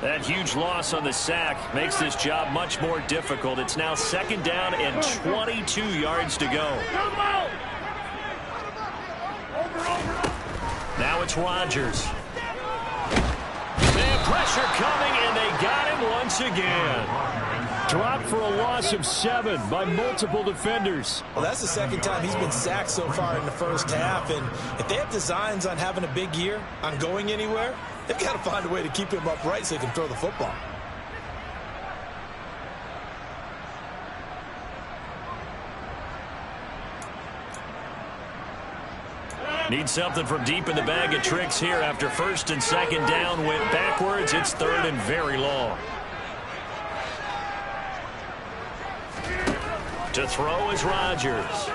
That huge loss on the sack makes this job much more difficult. It's now 2nd down and 22 yards to go. Now it's Rodgers. They have pressure coming, and they got him once again. Dropped for a loss of 7 by multiple defenders. Well, that's the 2nd time he's been sacked so far in the first half. And if they have designs on having a big year, on going anywhere, they've got to find a way to keep him upright so he can throw the football. Need something from deep in the bag of tricks here after 1st and 2nd down. Went backwards. It's 3rd and very long. To throw is Rodgers.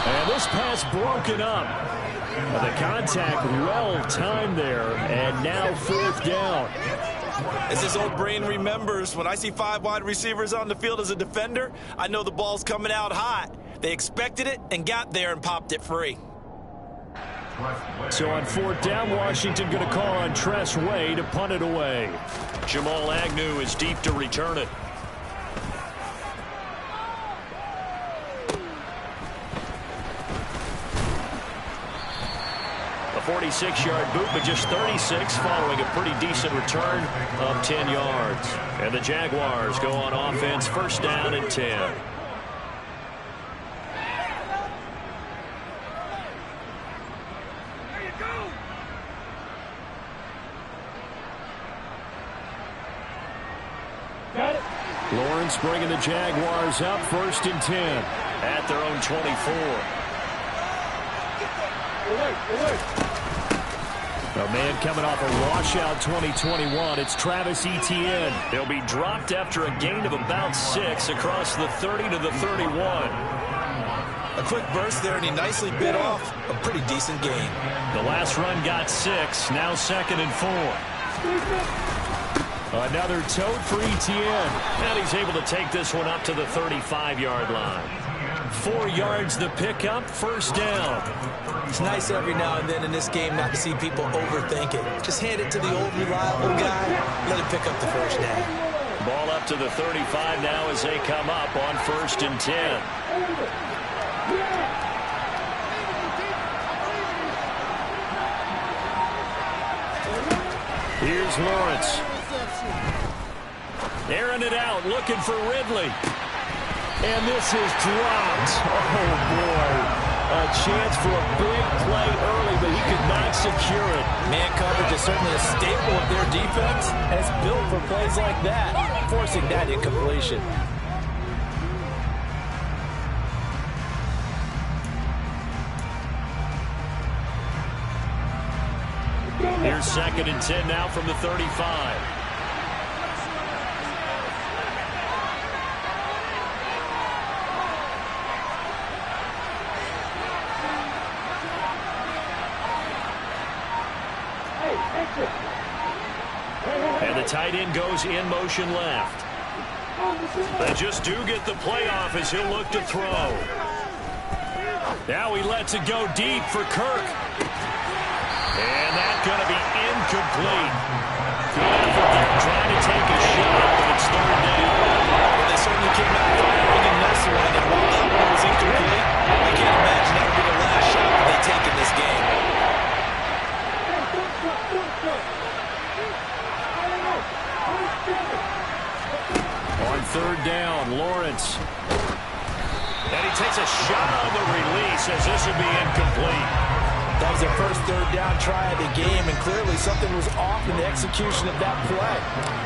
And this pass broken up. The contact well timed there, and now 4th down. As his old brain remembers, when I see 5 wide receivers on the field as a defender, I know the ball's coming out hot. They expected it and got there and popped it free. So on 4th down, Washington going to call on Tress Way to punt it away. Jamal Agnew is deep to return it. A 46-yard boot, but just 36 following a pretty decent return of 10 yards. And the Jaguars go on offense, 1st down and 10. Lawrence bringing the Jaguars up, 1st and 10 at their own 24. A man coming off a washout 2021. It's Travis Etienne. He'll be dropped after a gain of about 6 across the 30 to the 31. A quick burst there, and he nicely bit off a pretty decent gain. The last run got 6. Now 2nd and 4. Another tote for Etienne. And he's able to take this one up to the 35-yard line. 4 yards the pickup, 1st down. It's nice every now and then in this game not to see people overthink it. Just hand it to the old reliable guy. Let him pick up the 1st down. Ball up to the 35 now as they come up on 1st and 10. Here's Lawrence. Airing it out, looking for Ridley. And this is dropped. Oh, boy. A chance for a big play early, but he could not secure it. Man coverage is certainly a staple of their defense, and it's built for plays like that, forcing that incompletion. Here's 2nd and 10 now from the 35. And the tight end goes in motion left. They just do get the playoff as he'll look to throw. Now he lets it go deep for Kirk. And that's going to be incomplete. Good effort there trying to take a shot, but it's 3rd down. Well, they certainly came out firing in this one, and while that one was incomplete, I can't imagine that will be the last shot that they take in this game. On 3rd down, Lawrence. And he takes a shot on the release as this would be incomplete. That was their first 3rd down try of the game, and clearly something was off in the execution of that play.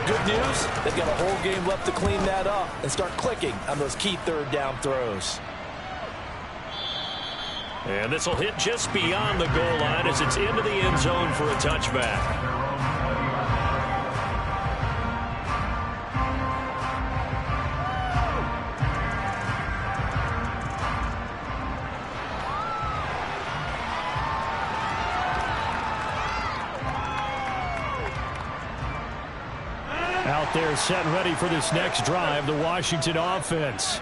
Good news, they've got a whole game left to clean that up and start clicking on those key 3rd down throws. And this will hit just beyond the goal line as it's into the end zone for a touchback. Out there set and ready for this next drive, the Washington offense.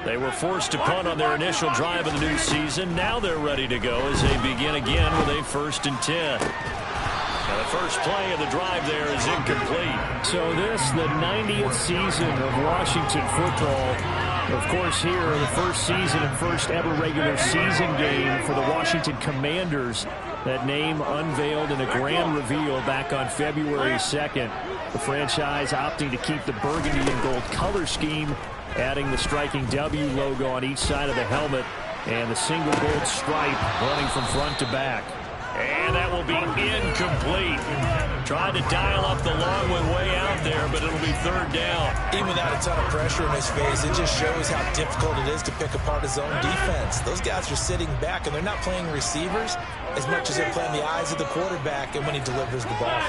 They were forced to punt on their initial drive of the new season. Now they're ready to go as they begin again with a 1st and 10. Now the first play of the drive there is incomplete. So this, the 90th season of Washington football. Of course, here, the first season and first ever regular season game for the Washington Commanders. That name unveiled in a grand reveal back on February 2nd. The franchise opting to keep the burgundy and gold color scheme, adding the striking W logo on each side of the helmet and the single gold stripe running from front to back. And that will be incomplete. Tried to dial up the long one way out there, but it'll be third down. Even without a ton of pressure in his face, it just shows how difficult it is to pick apart his own defense. Those guys are sitting back, and they're not playing receivers as much as they're playing the eyes of the quarterback and when he delivers the ball.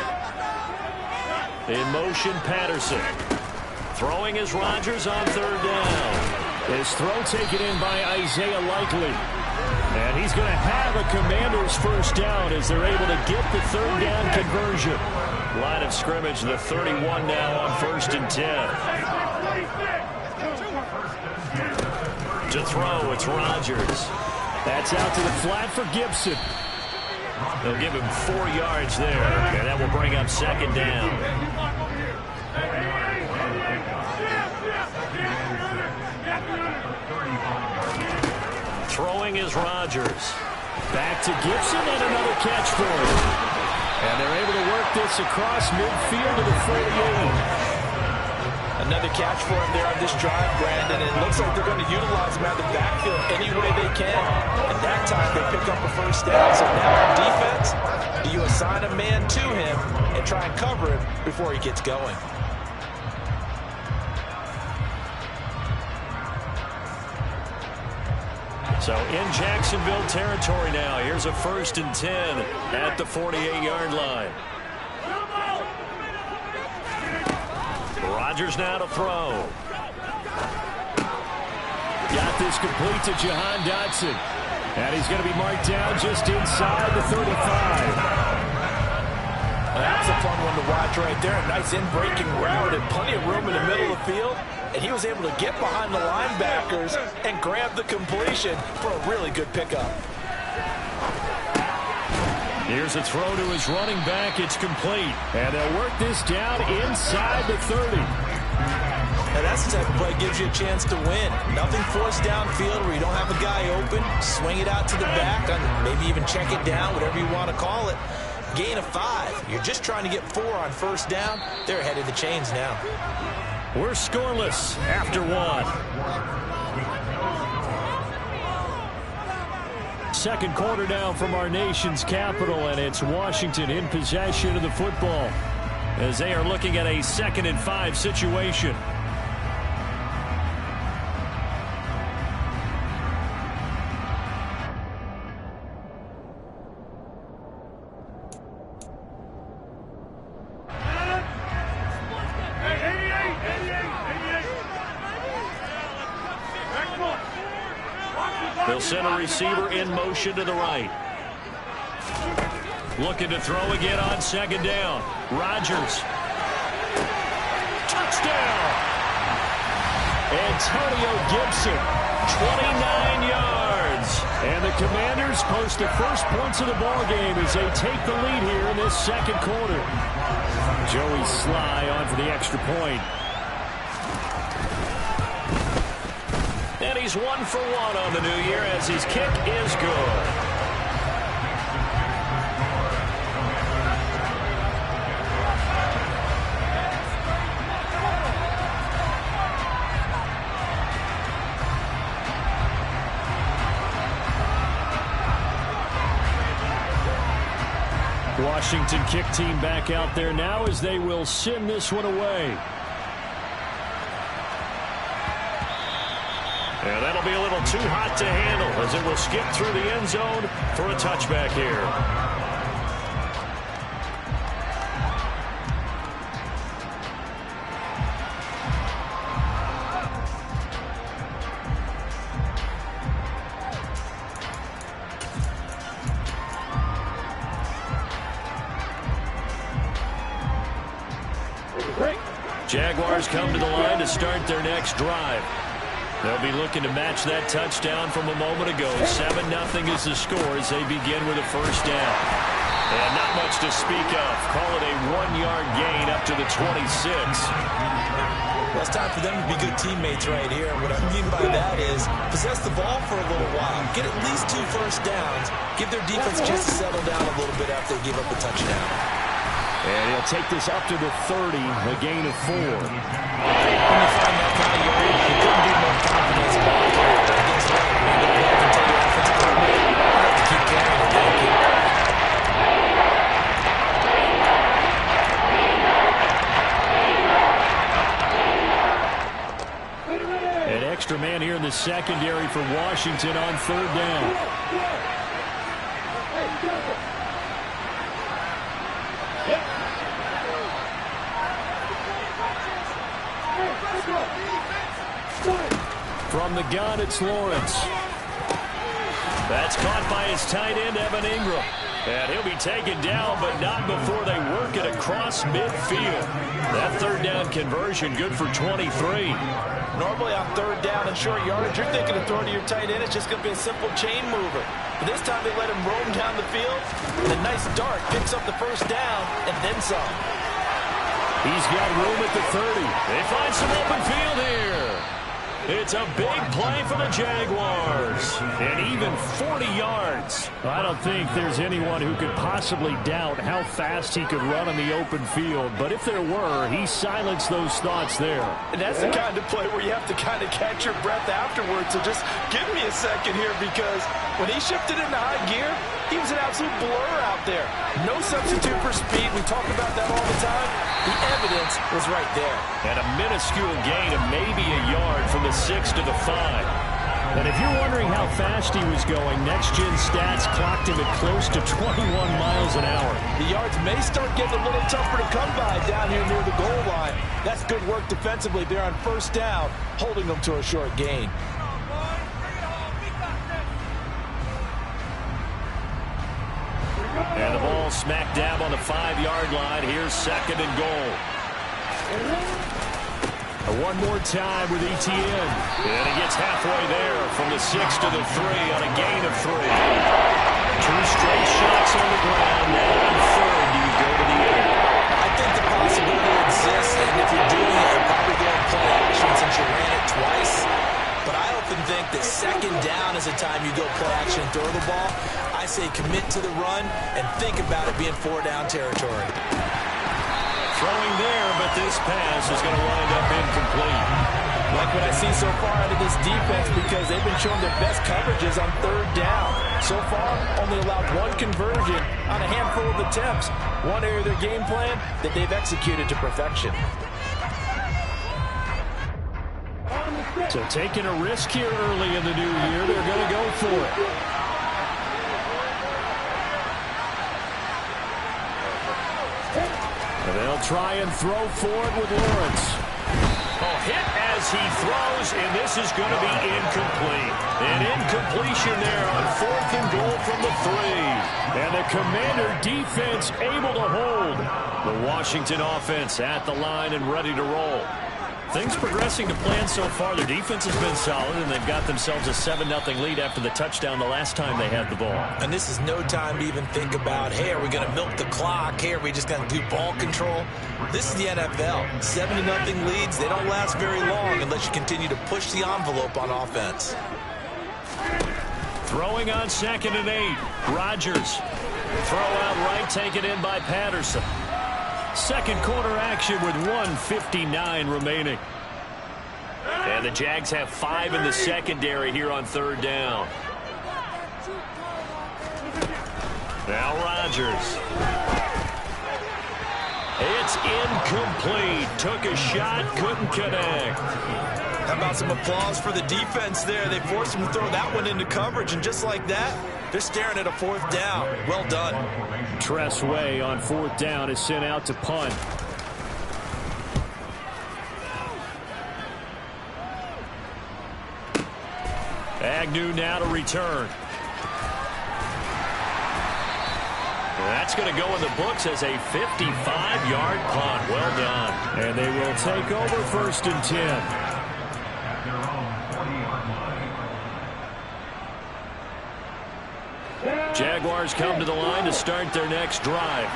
In motion, Patterson. Throwing is Rodgers on third down. His throw taken in by Isaiah Likely. And he's going to have a Commanders first down as they're able to get the third down conversion. Line of scrimmage, the 31 now on 1st and 10. To throw, it's Rodgers. That's out to the flat for Gibson. They'll give him 4 yards there, and that will bring up second down. Throwing is Rodgers. Back to Gibson and another catch for him. And they're able to work this across midfield to the 48. Another catch for him there on this drive, Brandon. And it looks like they're going to utilize him out of the backfield any way they can. And that time they pick up a first down. So now on defense, do you assign a man to him and try and cover him before he gets going? So in Jacksonville territory now. Here's a 1st and 10 at the 48-yard line. Rodgers now to throw. Got this complete to Jahan Dotson. And he's going to be marked down just inside the 35. That's a fun one to watch right there. A nice in-breaking route and plenty of room in the middle of the field. And he was able to get behind the linebackers and grab the completion for a really good pickup. Here's a throw to his running back. It's complete. And they'll work this down inside the 30. And that's the type of play that gives you a chance to win. Nothing forced downfield where you don't have a guy open. Swing it out to the back, maybe even check it down, whatever you want to call it. Gain of 5. You're just trying to get 4 on first down. They're ahead of the chains now. We're scoreless after 1. Second quarter now from our nation's capital, and it's Washington in possession of the football as they are looking at a 2nd and 5 situation. They'll send a receiver in motion to the right. Looking to throw again on 2nd down. Rodgers. Touchdown! Antonio Gibson, 29 yards. And the Commanders post the first points of the ballgame as they take the lead here in this second quarter. Joey Sly on for the extra point. And he's 1 for 1 on the new year as his kick is good. Washington kick team back out there now as they will send this one away. And that'll be a little too hot to handle as it will skip through the end zone for a touchback here. Jaguars come to the line to start their next drive. They'll be looking to match that touchdown from a moment ago. 7-0 is the score as they begin with a first down. And not much to speak of. Call it a 1-yard gain up to the 26. Well, it's time for them to be good teammates right here. What I mean by that is possess the ball for a little while. Get at least 2 first downs. Give their defense a chance to settle down a little bit after they give up a touchdown. And he'll take this up to the 30, a gain of 4. When you find that kind of yardage, you couldn't be more confident as a ball carrier. Against that, when you go back and tell your offensive coordinator, you have to keep carrying it, thank you. An extra man here in the secondary for Washington on 3rd down. From the gun, it's Lawrence. That's caught by his tight end, Evan Ingram. And he'll be taken down, but not before they work it across midfield. That 3rd down conversion good for 23. Normally on 3rd down and short yardage, you're thinking of throwing to your tight end. It's just going to be a simple chain mover. But this time they let him roam down the field. And a nice dart picks up the first down and then some. He's got room at the 30. They find some open field here. It's a big play for the Jaguars. And even 40 yards. I don't think there's anyone who could possibly doubt how fast he could run on the open field. But if there were, he silenced those thoughts there. And that's the kind of play where you have to kind of catch your breath afterwards. So just give me a second here, because when he shifted into high gear, he was an absolute blur out there. No substitute for speed. We talk about that all the time. The evidence was right there. And a minuscule gain of maybe a yard from the 6 to the 5. And if you're wondering how fast he was going, Next Gen Stats clocked him at close to 21 miles an hour. The yards may start getting a little tougher to come by down here near the goal line. That's good work defensively there on 1st down, holding them to a short gain. And the ball smack dab on the 5-yard line. Here's 2nd and goal. One more time with ETN. And he gets halfway there from the 6 to the 3 on a gain of 3. 2 straight shots on the ground. Now on 3rd, do you go to the 8? I think the possibility exists, and if you're doing it, you're probably going to play action since you ran it twice. But I often think that 2nd down is the time you go play action and throw the ball. I say commit to the run and think about it being 4-down territory. Throwing there, but this pass is going to wind up incomplete. Like what I see so far out of this defense, because they've been showing their best coverages on 3rd down. So far, only allowed 1 conversion on a handful of attempts. One area of their game plan that they've executed to perfection. So taking a risk here early in the new year, they're going to go for it. They'll try and throw for it with Lawrence. Oh, hit as he throws, and this is going to be incomplete. An incompletion there on 4th and goal from the 3. And the Commander defense able to hold. The Washington offense at the line and ready to roll. Things progressing to plan so far. Their defense has been solid, and they've got themselves a 7-0 lead after the touchdown the last time they had the ball. And this is no time to even think about, hey, are we going to milk the clock? Hey, are we just going to do ball control? This is the NFL. 7-0 leads, they don't last very long unless you continue to push the envelope on offense. Throwing on 2nd and 8. Rodgers. Throw out right, taken in by Patterson. Second quarter action with 1:59 remaining. And the Jags have 5 in the secondary here on 3rd down. Now Rodgers. It's incomplete. Took a shot, couldn't connect. How about some applause for the defense there? They forced him to throw that one into coverage, and just like that, they're staring at a 4th down. Well done. Tress Way on 4th down is sent out to punt. Agnew now to return. That's going to go in the books as a 55-yard punt. Well done. And they will take over 1st and 10. Yeah. Jaguars come to the line to start their next drive.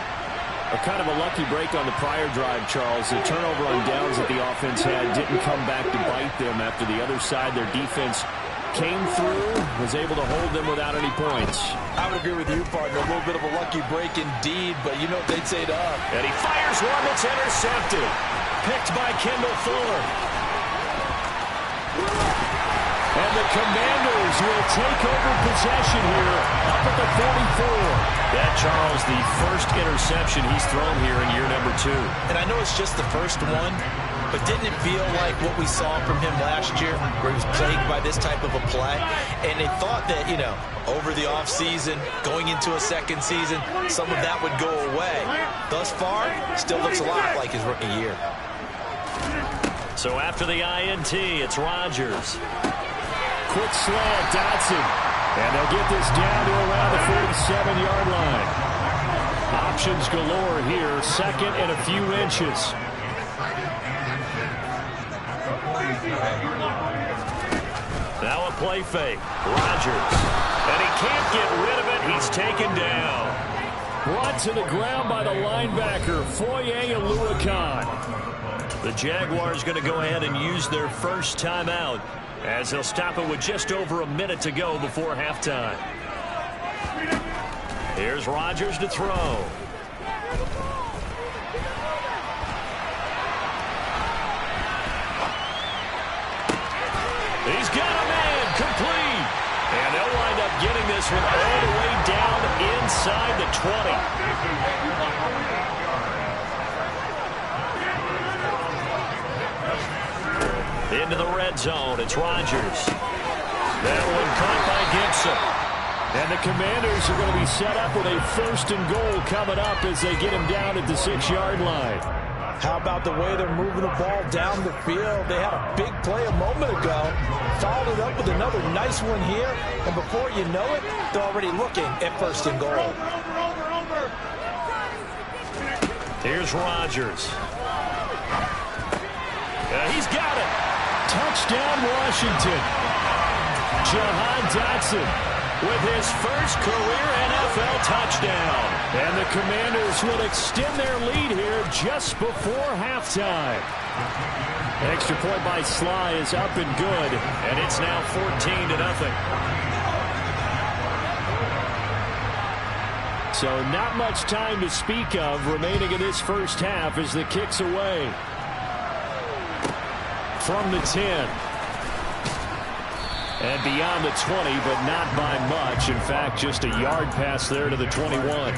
A kind of a lucky break on the prior drive, Charles. The turnover on downs that the offense had didn't come back to bite them after the other side. Their defense came through, was able to hold them without any points. I would agree with you, partner. A little bit of a lucky break indeed, but you know what they'd say to us. And he fires one that's intercepted. Picked by Kendall Fuller. And the Commanders will take over possession here up at the 44. That, Charles, the first interception he's thrown here in year number 2. And I know it's just the first one, but didn't it feel like what we saw from him last year, where he was plagued by this type of a play? And they thought that, you know, over the offseason, going into a second season, some of that would go away. Thus far, still looks a lot like his rookie year. So after the INT, it's Rodgers. Quick slant, Dotson. And they'll get this down to around the 47-yard line. Options galore here. Second and a few inches. Now a play fake. Rodgers. And he can't get rid of it. He's taken down. Brought to the ground by the linebacker, Foye Oluokun. The Jaguars going to go ahead and use their first timeout, as they'll stop it with just over a minute to go before halftime. Here's Rodgers to throw. He's got a man, complete. And they'll wind up getting this one all the way down inside the 20. Into the red zone, it's Rodgers. That one caught by Gibson. And the Commanders are going to be set up with a first and goal coming up as they get him down at the 6-yard line. How about the way they're moving the ball down the field? They had a big play a moment ago, followed it up with another nice one here, and before you know it, they're already looking at first and goal. Here's Rodgers. He's got it. Touchdown, Washington. Jahan Dotson with his first career NFL touchdown. And the Commanders will extend their lead here just before halftime. Extra point by Sly is up and good, and it's now 14-0. So not much time to speak of remaining in this first half as the kick's away. From the 10. And beyond the 20, but not by much. In fact, just a yard pass there to the 21.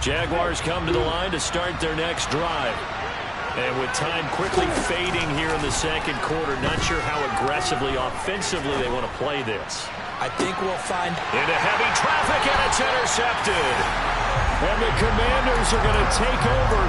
Jaguars come to the line to start their next drive. And with time quickly fading here in the second quarter, not sure how aggressively, offensively they want to play this. I think we'll find into heavy traffic, and it's intercepted. And the Commanders are going to take over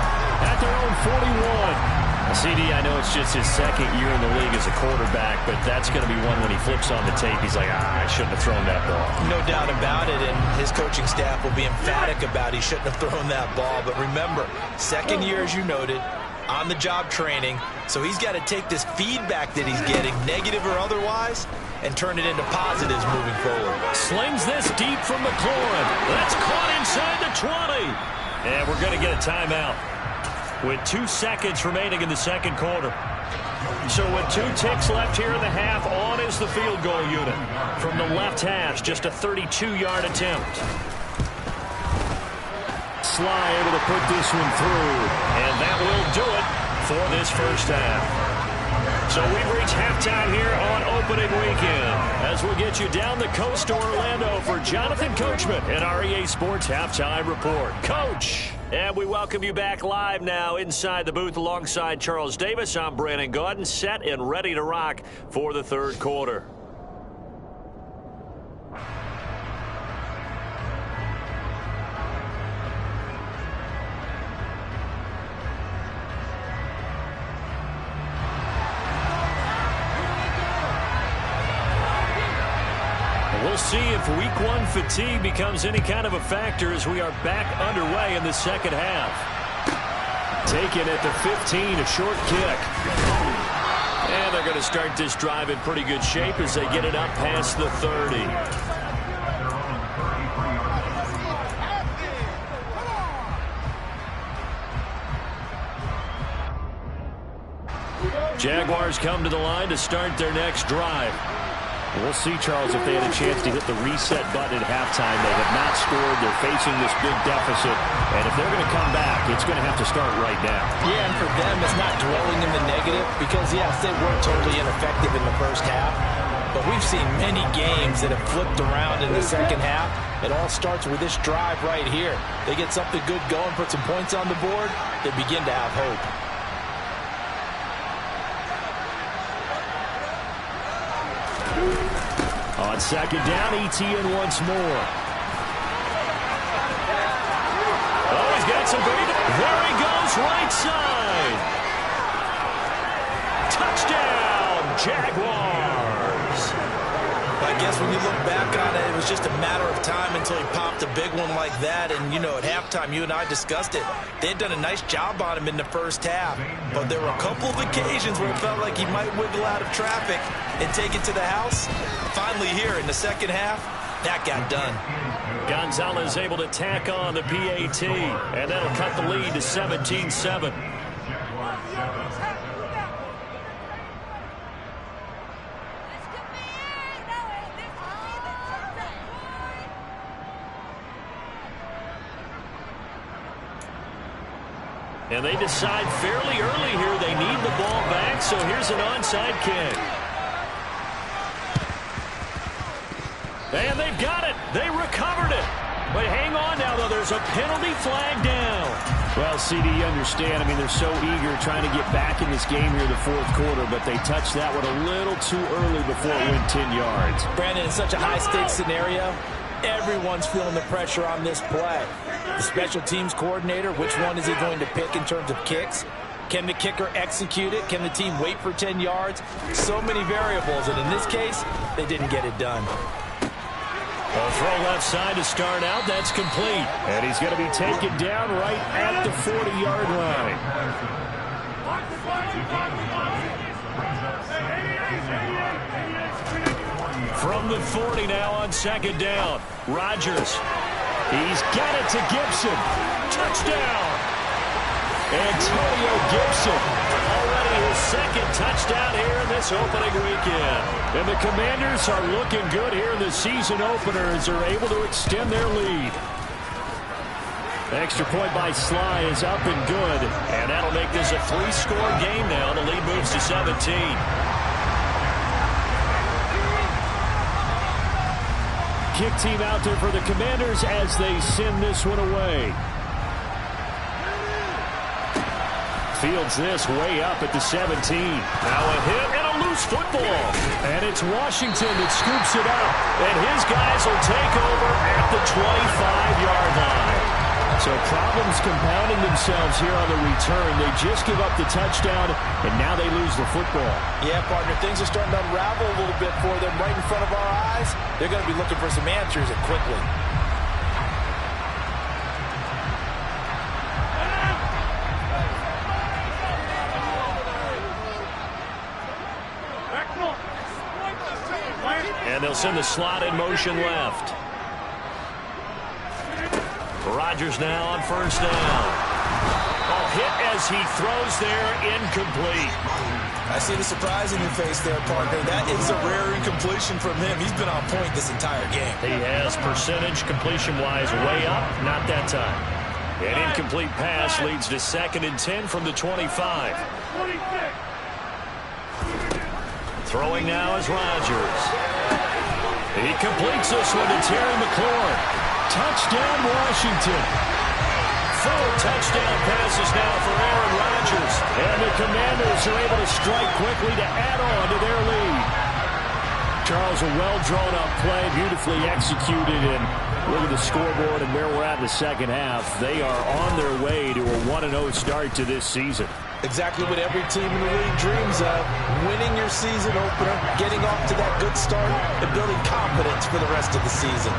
at their own 41. CD, I know it's just his second year in the league as a quarterback, but that's going to be one when he flips on the tape. He's like, I shouldn't have thrown that ball. No doubt about it, and his coaching staff will be emphatic about he shouldn't have thrown that ball. But remember, second year, as you noted, on-the-job training, so he's got to take this feedback that he's getting, negative or otherwise, and turn it into positives moving forward. Slings this deep from McLaurin. That's caught inside the 20. And we're going to get a timeout with 2 seconds remaining in the second quarter. So with 2 ticks left here in the half, on is the field goal unit. From the left hash, just a 32-yard attempt. Sly able to put this one through. And that will do it for this first half. So we've reached halftime here on opening weekend, as we'll get you down the coast to Orlando for Jonathan Coachman and our EA Sports Halftime Report. Coach! And we welcome you back live now inside the booth alongside Charles Davis. I'm Brandon Gaudin, set and ready to rock for the third quarter. We'll see if week 1 fatigue becomes any kind of a factor as we are back underway in the second half. Taken at the 15, a short kick. And they're going to start this drive in pretty good shape as they get it up past the 30. Jaguars come to the line to start their next drive. We'll see, Charles, if they had a chance to hit the reset button at halftime. They have not scored. They're facing this big deficit. And if they're going to come back, it's going to have to start right now. Yeah, and for them, it's not dwelling in the negative because, yes, they were totally ineffective in the first half. But we've seen many games that have flipped around in the second half. It all starts with this drive right here. They get something good going, put some points on the board, they begin to have hope. On second down, ETN once more. Oh, he's got some great. There he goes, right side. Touchdown, Jaguars. I guess when you look back on it, it was just a matter of time until he popped a big one like that. And, you know, at halftime, you and I discussed it. They had done a nice job on him in the first half. But there were a couple of occasions where it felt like he might wiggle out of traffic and take it to the house. Finally here in the second half, that got done. Gonzalez able to tack on the PAT, and that'll cut the lead to 17-7. And they decide fairly early here they need the ball back, so here's an onside kick. And they've got it. They recovered it. But hang on now, though. There's a penalty flag down. Well, CD, you understand. I mean, they're so eager trying to get back in this game here in the fourth quarter, but they touched that one a little too early before it went 10 yards. Brandon, in such a high-stakes scenario, everyone's feeling the pressure on this play. The special teams coordinator, which one is he going to pick in terms of kicks? Can the kicker execute it? Can the team wait for 10 yards? So many variables, and in this case, they didn't get it done. A throw left side to start out. That's complete. And he's going to be taken down right at the 40-yard line. From the 40 now on second down. Rodgers. He's got it to Gibson. Touchdown. Antonio Gibson. Already his second touchdown here in this opening weekend. And the Commanders are looking good here in the season opener as they're able to extend their lead. Extra point by Sly is up and good. And that'll make this a three-score game now. The lead moves to 17. Kick team out there for the Commanders as they send this one away. Fields this way up at the 17. Now a hit and a loose football. And it's Washington that scoops it up. And his guys will take over at the 25-yard line. So problems compounding themselves here on the return. They just give up the touchdown, and now they lose the football. Yeah, partner, things are starting to unravel a little bit for them right in front of our eyes. They're going to be looking for some answers, and quickly. And they'll send the slot in motion left. Rodgers now on first down. A hit as he throws there, incomplete. I see the surprise in your face there, partner. That is a rare incompletion from him. He's been on point this entire game. He has percentage completion-wise way up, not that time. An incomplete pass leads to 2nd and 10 from the 25. Throwing now is Rodgers. He completes this one to Terry McLaurin. Touchdown, Washington. 4 touchdown passes now for Aaron Rodgers. And the Commanders are able to strike quickly to add on to their lead. Charles, a well-drawn-up play, beautifully executed, and look at the scoreboard and where we're at in the second half. They are on their way to a 1-0 start to this season. Exactly what every team in the league dreams of. Winning your season opener, getting off to that good start, and building confidence for the rest of the season.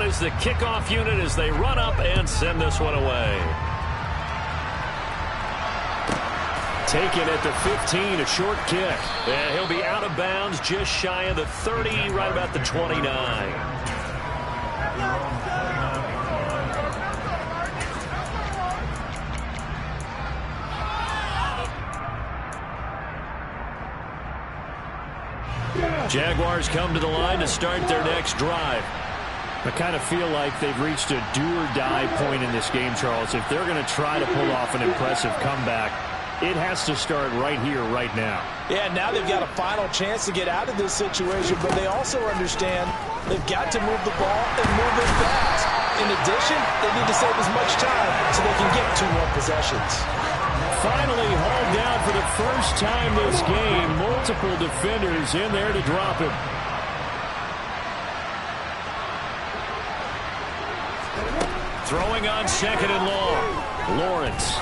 out as the kickoff unit as they run up and send this one away. Taken at the 15, a short kick. And he'll be out of bounds just shy of the 30, right about the 29. Jaguars come to the line to start their next drive. I kind of feel like they've reached a do-or-die point in this game, Charles. If they're going to try to pull off an impressive comeback, it has to start right here, right now. Yeah, now they've got a final chance to get out of this situation, but they also understand they've got to move the ball and move it fast. In addition, they need to save as much time so they can get 2 more possessions. Finally hauled down for the first time this game. Multiple defenders in there to drop him. Throwing on 2nd and long. Lawrence.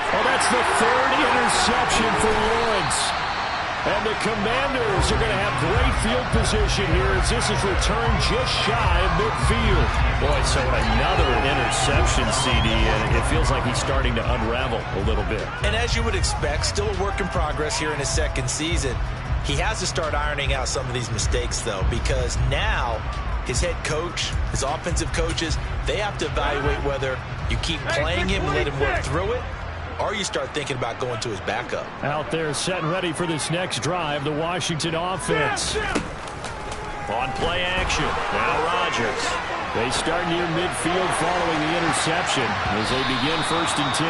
Oh, that's the 3rd interception for Lawrence. And the Commanders are going to have great field position here as this is returned just shy of midfield. Boy, so another interception, CD, and it feels like he's starting to unravel a little bit. And as you would expect, still a work in progress here in his 2nd season. He has to start ironing out some of these mistakes, though, because now his head coach, his offensive coaches, they have to evaluate whether you keep playing him and let him work through it, or you start thinking about going to his backup. Out there set and ready for this next drive, the Washington offense. On play action, now Rodgers. They start near midfield following the interception as they begin 1st and 10.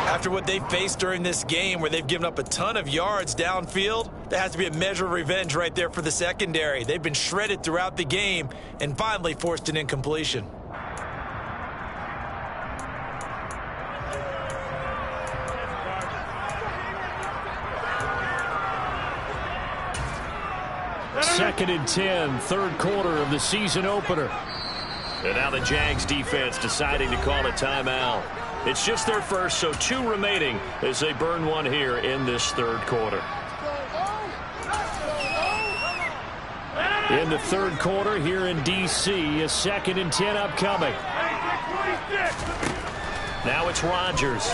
After what they faced during this game where they've given up a ton of yards downfield, there has to be a measure of revenge right there for the secondary. They've been shredded throughout the game and finally forced an incompletion. Second and 10, 3rd quarter of the season opener. And now the Jags defense deciding to call a timeout. It's just their first, so 2 remaining as they burn one here in this 3rd quarter. In the 3rd quarter here in D.C., a 2nd and 10 upcoming. Now it's Rodgers.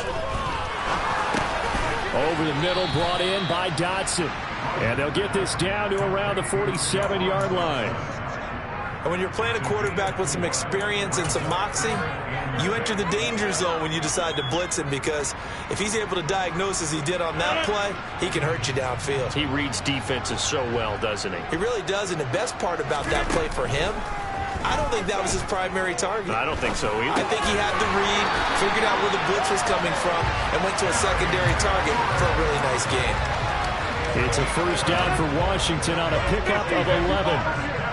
Over the middle, brought in by Dotson. And they'll get this down to around the 47-yard line. And when you're playing a quarterback with some experience and some moxie, you enter the danger zone when you decide to blitz him, because if he's able to diagnose as he did on that play, he can hurt you downfield. He reads defenses so well, doesn't he? He really does, and the best part about that play for him, I don't think that was his primary target. I don't think so either. I think he had the read, figured out where the blitz was coming from, and went to a secondary target for a really nice game. It's a 1st down for Washington on a pickup of 11.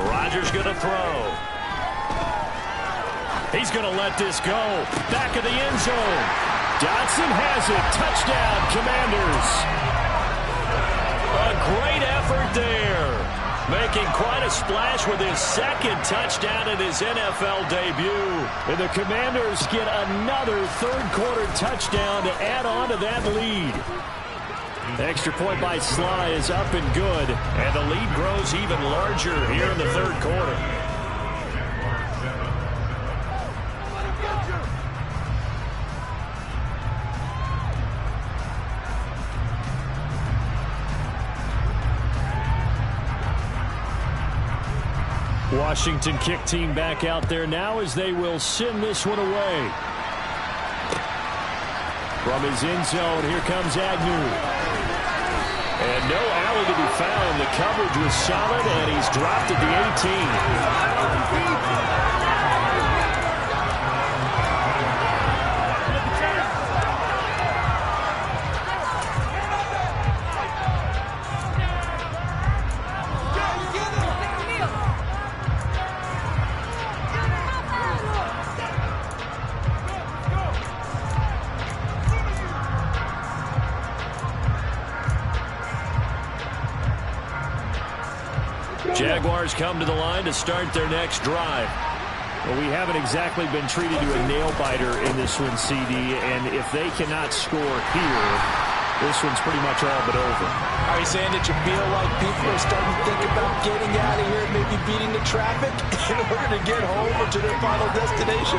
Rodgers going to throw. He's going to let this go. Back of the end zone. Dotson has it. Touchdown, Commanders. A great effort there. Making quite a splash with his 2nd touchdown in his NFL debut. And the Commanders get another 3rd quarter touchdown to add on to that lead. Extra point by Sly is up and good. And the lead grows even larger here in the 3rd quarter. Washington kick team back out there now as they will send this one away. From his end zone, here comes Agnew. And no alley to be found. The coverage was solid, and he's dropped at the 18. Jaguars come to the line to start their next drive. Well, we haven't exactly been treated to a nail-biter in this one, CD, and if they cannot score here, this one's pretty much all but over. Are you saying that you feel like people are starting to think about getting out of here and maybe beating the traffic in order to get home or to their final destination?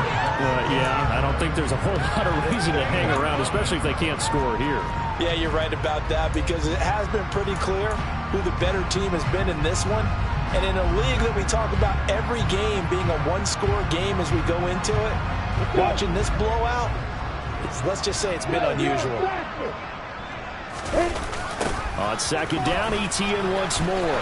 Yeah, I don't think there's a whole lot of reason to hang around, especially if they can't score here. Yeah, you're right about that because it has been pretty clear who the better team has been in this one. And in a league that we talk about every game being a one-score game as we go into it, watching this blowout, let's just say it's been unusual. On second down, ETN once more.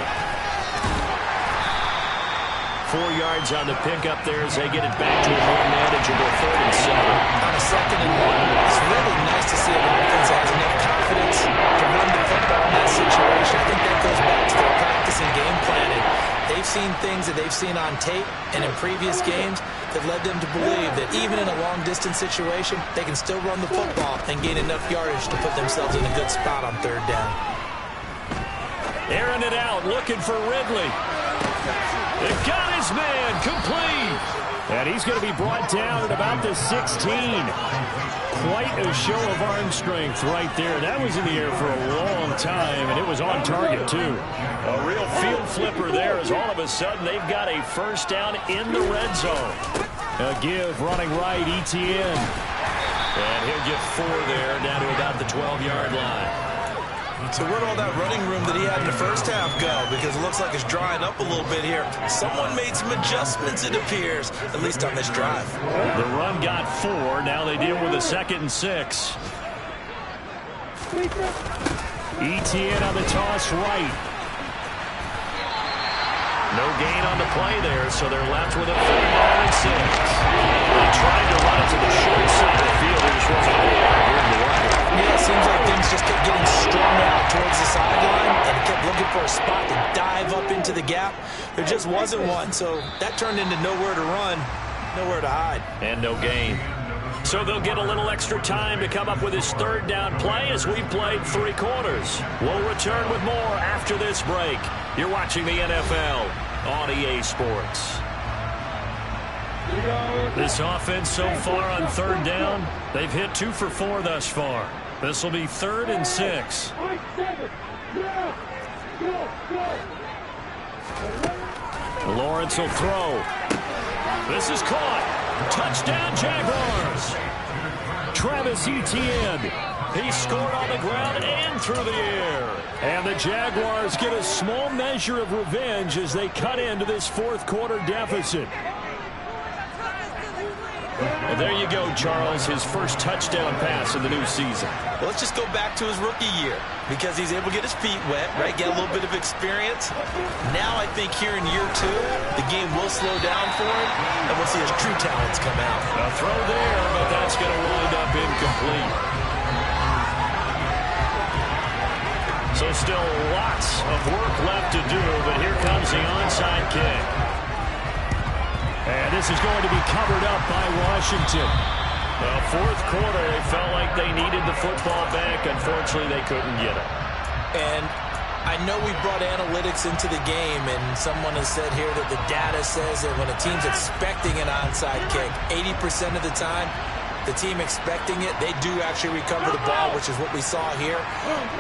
4 yards on the pickup there as they get it back to a more manageable 3rd and 7. On a 2nd and 1, it's really nice to see an offense that has enough confidence to run the football in that situation. I think that goes back to their practice and game planning. They've seen things that they've seen on tape and in previous games that led them to believe that even in a long-distance situation, they can still run the football and gain enough yardage to put themselves in a good spot on 3rd down. Airing it out, looking for Ridley. They've got his man, complete. And he's going to be brought down at about the 16. Quite a show of arm strength right there. That was in the air for a long time, and it was on target, too. A real field flipper there as all of a sudden they've got a 1st down in the red zone. A give running right, ETN. And he'll get 4 there, down to about the 12-yard line. So where'd all that running room that he had in the first half go? Because it looks like it's drying up a little bit here. Someone made some adjustments, it appears, at least on this drive. The run got 4. Now they deal with a 2nd and 6. ETN on the toss right. No gain on the play there, so they're left with a 3rd and 6. They tried to run it to the short side of the field. There just wasn't a whole lot of room to run it. Yeah, it seems like things just kept getting strung out towards the sideline, and he kept looking for a spot to dive up into the gap. There just wasn't one, so that turned into nowhere to run, nowhere to hide. And no gain. So they'll get a little extra time to come up with his 3rd down play as we've played 3 quarters. We'll return with more after this break. You're watching the NFL on EA Sports. This offense so far on 3rd down, they've hit 2 for 4 thus far. This will be 3rd and 6. Lawrence will throw. This is caught. Touchdown Jaguars. Travis Etienne. He scored on the ground and through the air. And the Jaguars get a small measure of revenge as they cut into this 4th quarter deficit. Well, there you go, Charles, his first touchdown pass of the new season. Well, let's just go back to his rookie year because he's able to get his feet wet, right? Get a little bit of experience. Now I think here in year 2, the game will slow down for him, and we'll see his true talents come out. A throw there, but that's going to wind up incomplete. So still lots of work left to do, but here comes the onside kick. And this is going to be covered up by Washington. The 4th quarter, they felt like they needed the football back. Unfortunately, they couldn't get it. And I know we brought analytics into the game, and someone has said here that the data says that when a team's expecting an onside kick, 80% of the time, the team expecting it, they do actually recover the ball, which is what we saw here.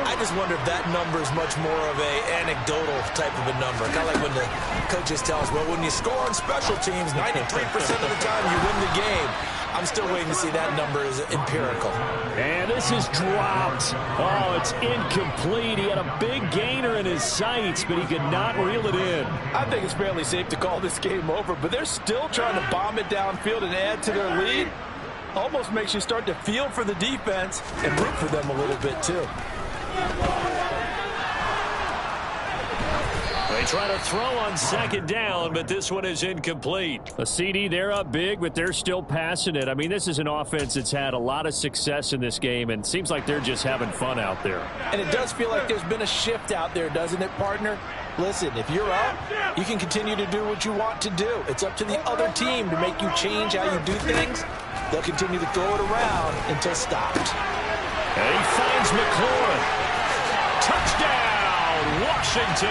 I just wonder if that number is much more of a anecdotal type of a number. Kind of like when the coaches tell us, well, when you score on special teams, 93% of the time you win the game. I'm still waiting to see that number is empirical. And this is dropped. Oh, it's incomplete. He had a big gainer in his sights, but he could not reel it in. I think it's fairly safe to call this game over, but they're still trying to bomb it downfield and add to their lead. Almost makes you start to feel for the defense and root for them a little bit, too. They try to throw on 2nd down, but this one is incomplete. A CD, they're up big, but they're still passing it. I mean, this is an offense that's had a lot of success in this game, and it seems like they're just having fun out there. And it does feel like there's been a shift out there, doesn't it, partner? Listen, if you're up, you can continue to do what you want to do. It's up to the other team to make you change how you do things. They'll continue to throw it around until stopped. And he finds McLaurin. Touchdown, Washington.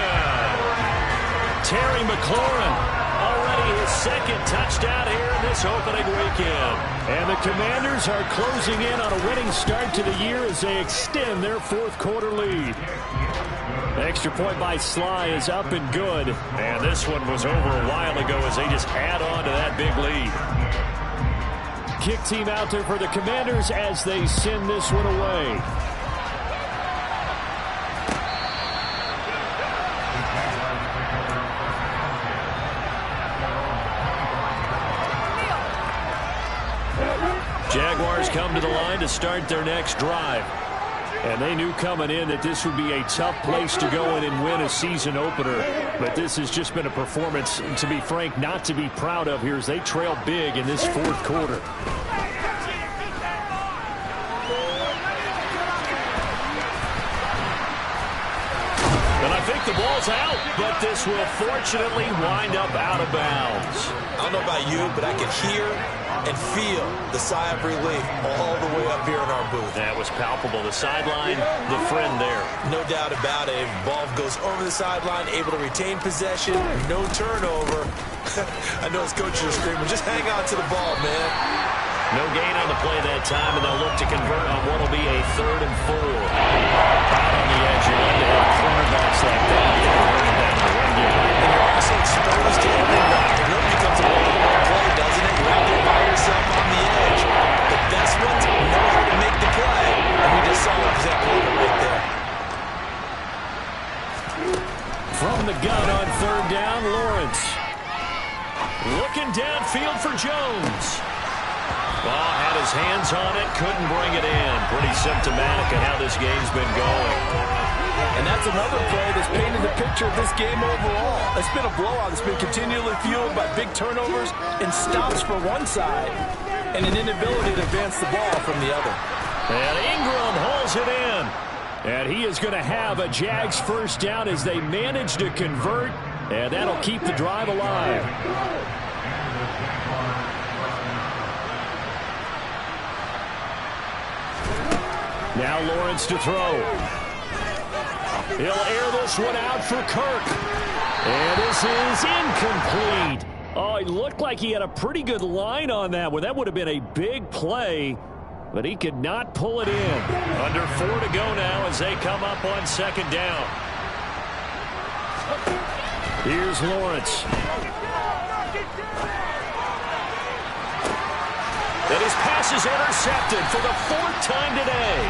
Terry McLaurin, a already his second touchdown here in this opening weekend. And the Commanders are closing in on a winning start to the year as they extend their fourth quarter lead. Extra point by Sly is up and good. And this one was over a while ago as they just add on to that big lead. Kick team out there for the Commanders as they send this one away. Jaguars come to the line to start their next drive. And they knew coming in that this would be a tough place to go in and win a season opener. But this has just been a performance, to be frank, not to be proud of here as they trail big in this fourth quarter. And I think the ball's out, but this will fortunately wind up out of bounds. I don't know about you, but I can hear and feel the sigh of relief all the way up here in our booth. That was palpable. The sideline, the friend there. No doubt about it. Ball goes over the sideline, able to retain possession, no turnover. I know his coaches are screaming, just hang on to the ball, man. No gain on the play that time, and they'll look to convert on what will be a 3rd and 4. Out on the edge, you're going to have cornerbacks like that. And you're also exposed to every route. It really becomes a one-on-one play, doesn't it? You're out there by yourself on the edge. The best ones know how to make the play, and we just saw an example of it right there. From the gun on 3rd down, Lawrence. Looking downfield for Jones. Ball had his hands on it, couldn't bring it in. Pretty symptomatic of how this game's been going. And that's another play that's painted the picture of this game overall. It's been a blowout. It's been continually fueled by big turnovers and stops for one side and an inability to advance the ball from the other. And Ingram hauls it in. And he is going to have a Jags first down as they manage to convert. And that'll keep the drive alive. Now Lawrence to throw. He'll air this one out for Kirk. And this is incomplete. Oh, it looked like he had a pretty good line on that one. That would have been a big play, but he could not pull it in. Under 4 to go now as they come up on 2nd down. Here's Lawrence. And his pass is intercepted for the 4th time today.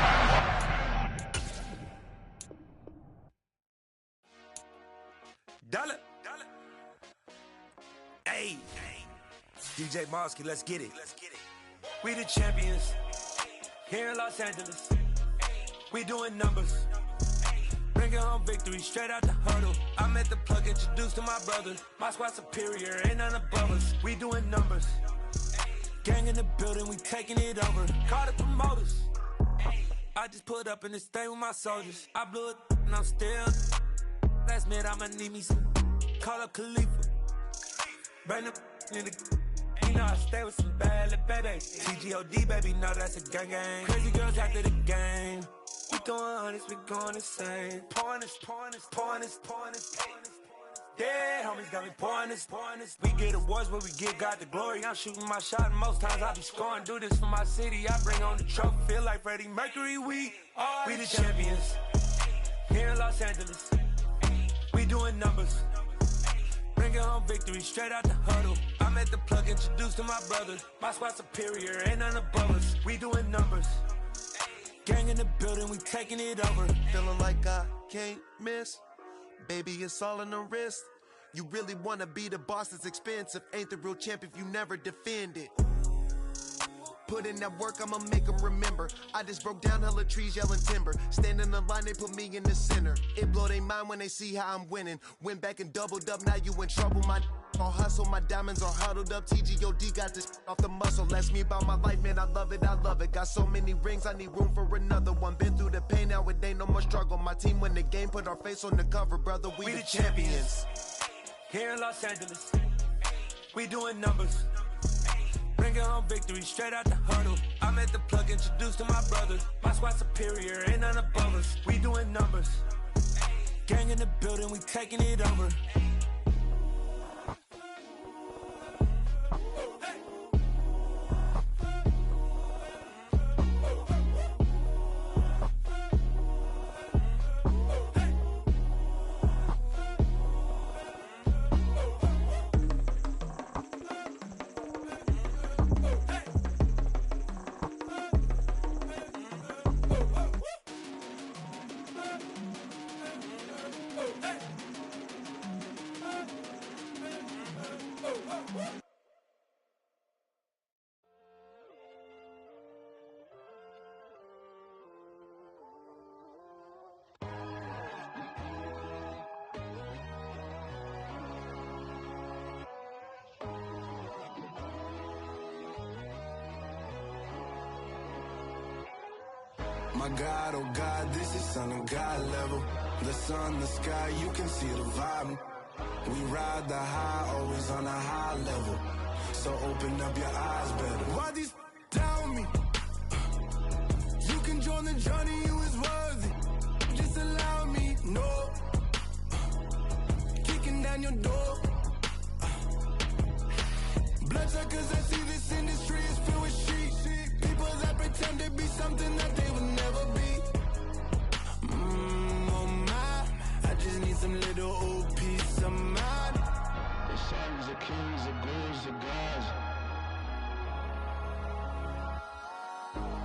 Dollar. Hey. DJ Mosky, let's get it. We the champions here in Los Angeles. We doing numbers. Bringing home victory straight out the huddle. I'm at the plug, introduced to my brother. My squad superior, ain't none above us. We doing numbers. Gang in the building, we taking it over. Call the promoters. I just put up in this thing with my soldiers. I blew it and I'm still. Last minute I'ma need me some. Call up Khalifa. Bring the in the. You know I stay with some bad little babies. TGOD baby, know that's a gang gang. Crazy girls after the game. We throwing hundreds, we going insane. Pouring this. Yeah, homies got me pouring this. We get awards, but we give God the glory. I'm shooting my shot, and most times I be scoring. Do this for my city, I bring on the trophy. Feel like Freddie Mercury, we the champions. Here in Los Angeles, we doing numbers. Bringing home victory straight out the huddle. I'm at the plug, introduced to my brother. My squad superior, ain't none above us. We doing numbers. Gang in the building, we taking it over. Feeling like I can't miss. Baby, it's all in the wrist. You really wanna be the boss, it's expensive. Ain't the real champ if you never defend it. Put in that work, I'ma make them remember. I just broke down hella trees, yelling timber. Stand in the line, they put me in the center. It blow their mind when they see how I'm winning. Went back and doubled up, now you in trouble. My all hustle, my diamonds are huddled up. TGOD got this off the muscle. Ask me about my life, man, I love it. Got so many rings, I need room for another one. Been through the pain, now it ain't no more struggle. My team win the game, put our face on the cover, brother. We the champions. Here in Los Angeles, we doing numbers. Bringing home victory straight out the huddle. I'm at the plug, introduced to my brother. My squad superior, ain't none above us. We doing numbers. Gang in the building, we taking it over. My God, oh God, this is son of God level. The sun, the sky, you can see the vibe. We ride the high, always on a high level. So open up your eyes better. Why these tell me? You can join the journey, you is worthy. Just allow me, no. Kicking down your door. Bloodsuckers, I see this industry is filled with sheep. People that pretend to be something that they will never be. Oh my, I just need some little old peace of mind. The sons of kings, the bulls, the gods.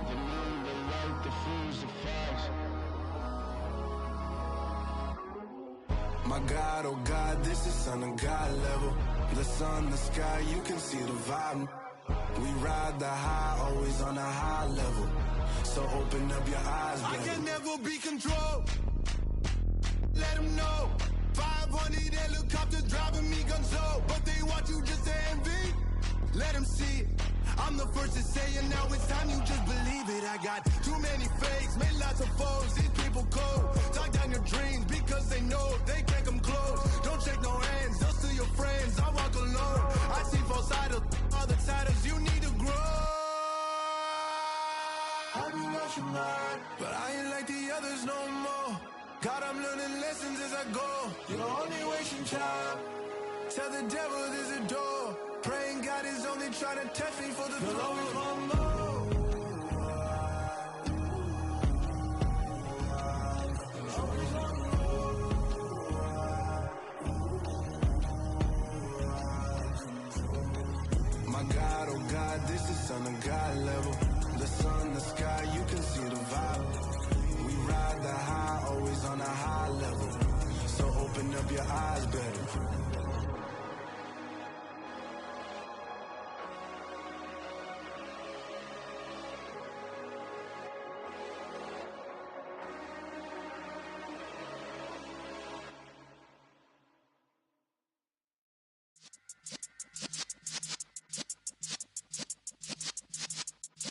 The moon, the light, the fools, the facts. My God, oh God, this is son of God level. The sun, the sky, you can see the vibe. We ride the high, always on a high level. So open up your eyes, baby. I can never be controlled. Let them know. 500 helicopters driving me gonzo. But they want you just to envy. Let them see it. I'm the first to say it, now it's time you just believe it. I got too many fakes, made lots of foes. These people cold. Talk down your dreams because they know they can't come close. Don't shake no hands, they'll steal your friends. I walk alone. I see false idols, other titles. You need to grow. I be what you mind, but I ain't like the others no more. God, I'm learning lessons as I go. You're only wasting time. Tell the devil there's a door. Praying God is only trying to test me for the throne. Always want more. My God, oh God, this is son of God level. The sun, the sky, you can see the vibe. We ride the high, always on a high level. So open up your eyes better.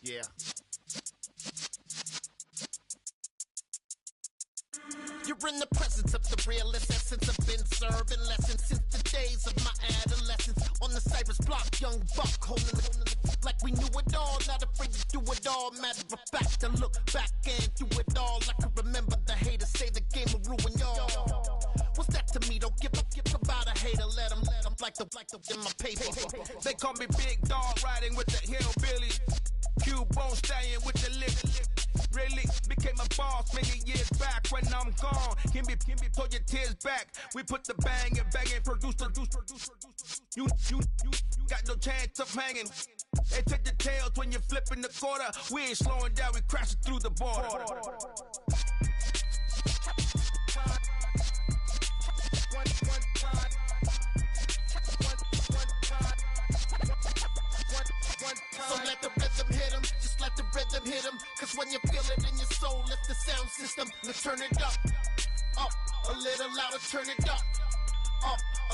Yeah. You're in the presence of the realest essence. I've been serving lessons since the days of my adolescence. On the Cypress block, young buck holding it like we knew it all. Not afraid to do it all. Matter of fact, I look back and do it all. I can remember the haters say the game will ruin y'all. What's that to me? Don't give about a hater. Let them like the in my paper. They call me Big Dog, riding with the hillbillies. Cubone stallion with the lip. Really became a boss many years back. When I'm gone, can be pull your tears back. We put the bang and produce. You got no chance of hanging. They take the tails when you're flipping the quarter. We ain't slowing down, we crashing through the border. So let the rhythm hit him, just let the rhythm hit him. Cause when you feel it in your soul, lift the sound system. Let's turn it up, a little louder, turn it up,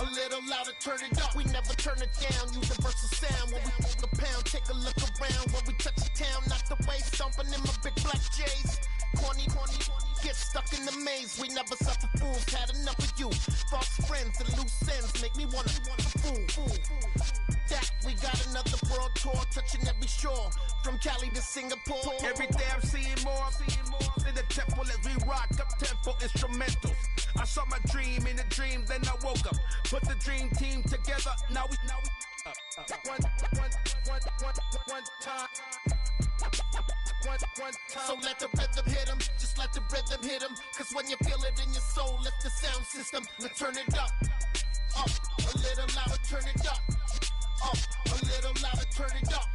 a little louder, turn it up. We never turn it down, universal sound. When we move the pound, take a look around. When we touch the town, not the way, stomping in my big black J's. Corny, get stuck in the maze. We never suffer fools, had enough of you. False friends and loose ends make me wanna fool. That we got another world tour, touching every shore, from Cali to Singapore. Every day I'm seeing more in the temple as we rock up tempo instrumentals. I saw my dream in a dream, then I woke up. Put the dream team together, now we one time. So let the rhythm hit him, just let the rhythm hit him. Cause when you feel it in your soul, lift the sound system. Let's turn it up, a little louder, turn it up, a little louder, turn it up.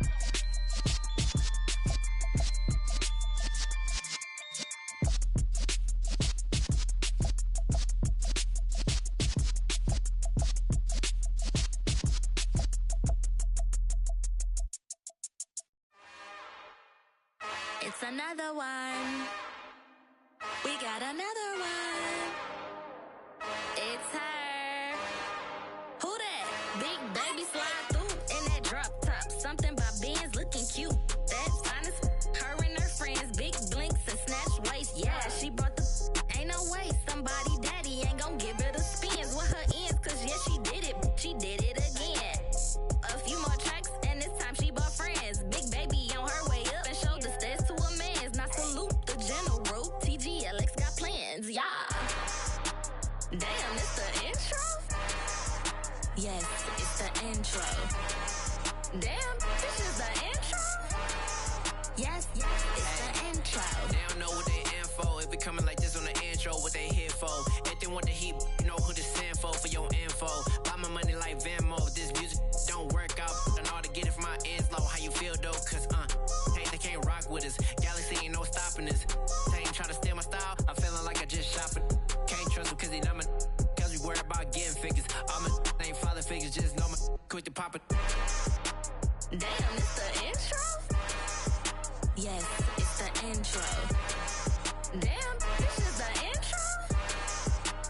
It's another one. We got another one. It's her. Who that? Big baby slide through in that drop top. Something about Benz looking cute. That's fine as her and her friends. Big blinks and snatch Yes, it's the intro. Damn, this is the intro? Yes, it's the intro. They don't know what they in for. If we coming like this on the intro, what they here for? If they want the heat, you know who to send for your info. Buy my money like Venmo. If this music don't work out, I know how to get it from my ends low. How you feel though? Cause hey, they can't rock with us. Galaxy ain't no stopping this. They ain't trying to steal my style. I'm feeling like I just shopping. Can't trust him cause he not my. Cause we worried about getting figures. All my ain't father figures, just know my quick to pop it. Damn, it's the intro? Yes, it's the intro. Damn, this is the intro?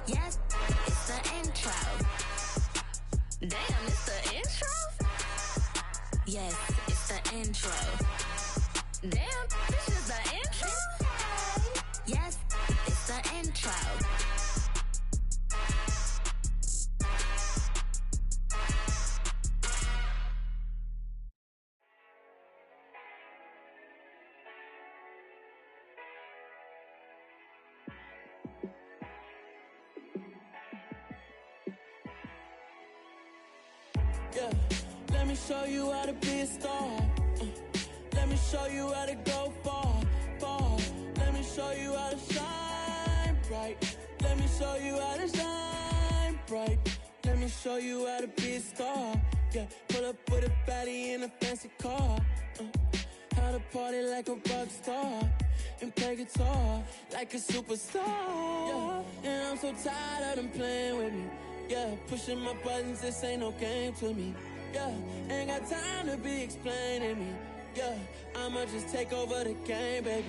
Yes, it's the intro. Damn, it's the intro? Yes, it's the intro. Damn, this is the intro? Yes, it's the intro. Yeah, let me show you how to be a star. Let me show you how to go far, far. Let me show you how to shine bright. Let me show you how to shine bright. Let me show you how to be a star. Yeah, pull up with a baddie in a fancy car. How to party like a rock star and play guitar like a superstar. Yeah, and I'm so tired of them playing with me. Yeah, pushing my buttons, this ain't no game to me. Yeah, ain't got time to be explaining me. Yeah, I'ma just take over the game, baby.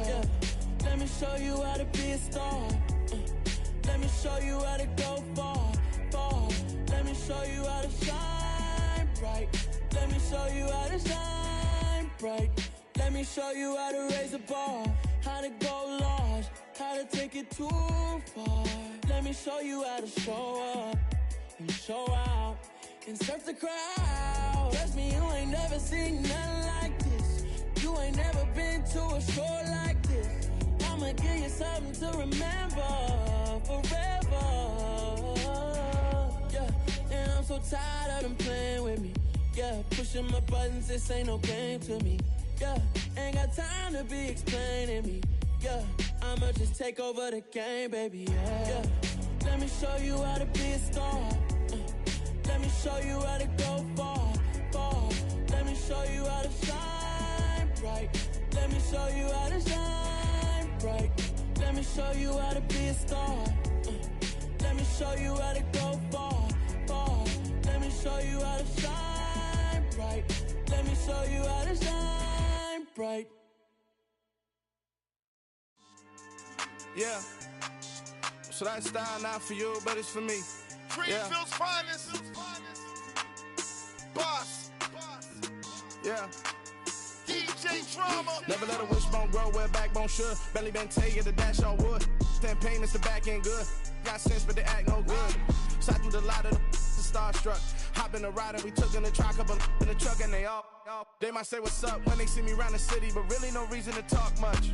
Yeah, let me show you how to be a star. Let me show you how to go far, far. Let me show you how to shine bright. Let me show you how to shine bright. Let me show you how to raise the bar, how to go large, how to take it too far. Let me show you how to show up and show out and surf the crowd. Trust me, you ain't never seen nothing like this. You ain't never been to a show like this. I'ma give you something to remember forever. Yeah, and I'm so tired of them playing with me. Yeah, pushing my buttons, this ain't no game to me. Yeah, ain't got time to be explaining me. Yeah, I'ma just take over the game, baby. Yeah, let me show you how to be a star. Let me show you how to go far, far. Let me show you how to shine bright. Let me show you how to shine bright. Let me show you how to be a star. Let me show you how to go far, far. Let me show you how to shine bright. Let me show you how to shine bright. Yeah. So that style not for you, but it's for me. Greenfield's finest. Boss. Yeah. DJ Drama. Never let a wishbone grow where backbone should. Belly been taken, the dash on wood. Stand pain is the back end good. Got sense, but they act no good. Side through the lot of the starstruck. Hop in the ride and we took in the truck, couple in the truck and they all. They might say what's up when they see me around the city, but really no reason to talk much.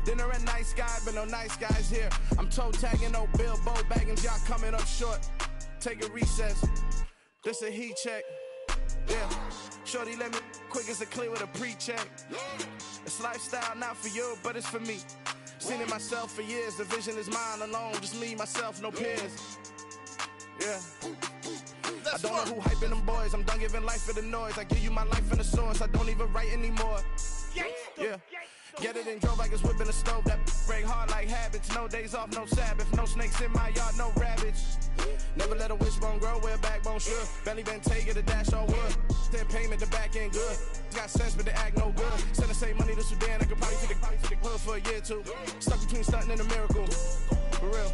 Dinner at nice guy, but no nice guys here. I'm toe tagging, no Bilbo Baggins, y'all coming up short. Take a recess. This a heat check. Yeah. Shorty let me quick as a clear with a pre-check. It's lifestyle not for you, but it's for me. Seen it myself for years. The vision is mine alone. Just me, myself, no peers. Yeah. I don't know who hyping them boys. I'm done giving life for the noise. I give you my life in the source. I don't even write anymore. Yeah. Get it and drove like it's whipping a stove. That break hard like habits. No days off, no Sabbath. No snakes in my yard, no rabbits. Never let a wishbone grow where backbone should. Belly been taking the dash on wood. Then payment, the back end good. Got sense, but they act no good. Send the same money to Sudan. I could probably take the hood for a year or two. Stuck between stunting and a miracle. For real.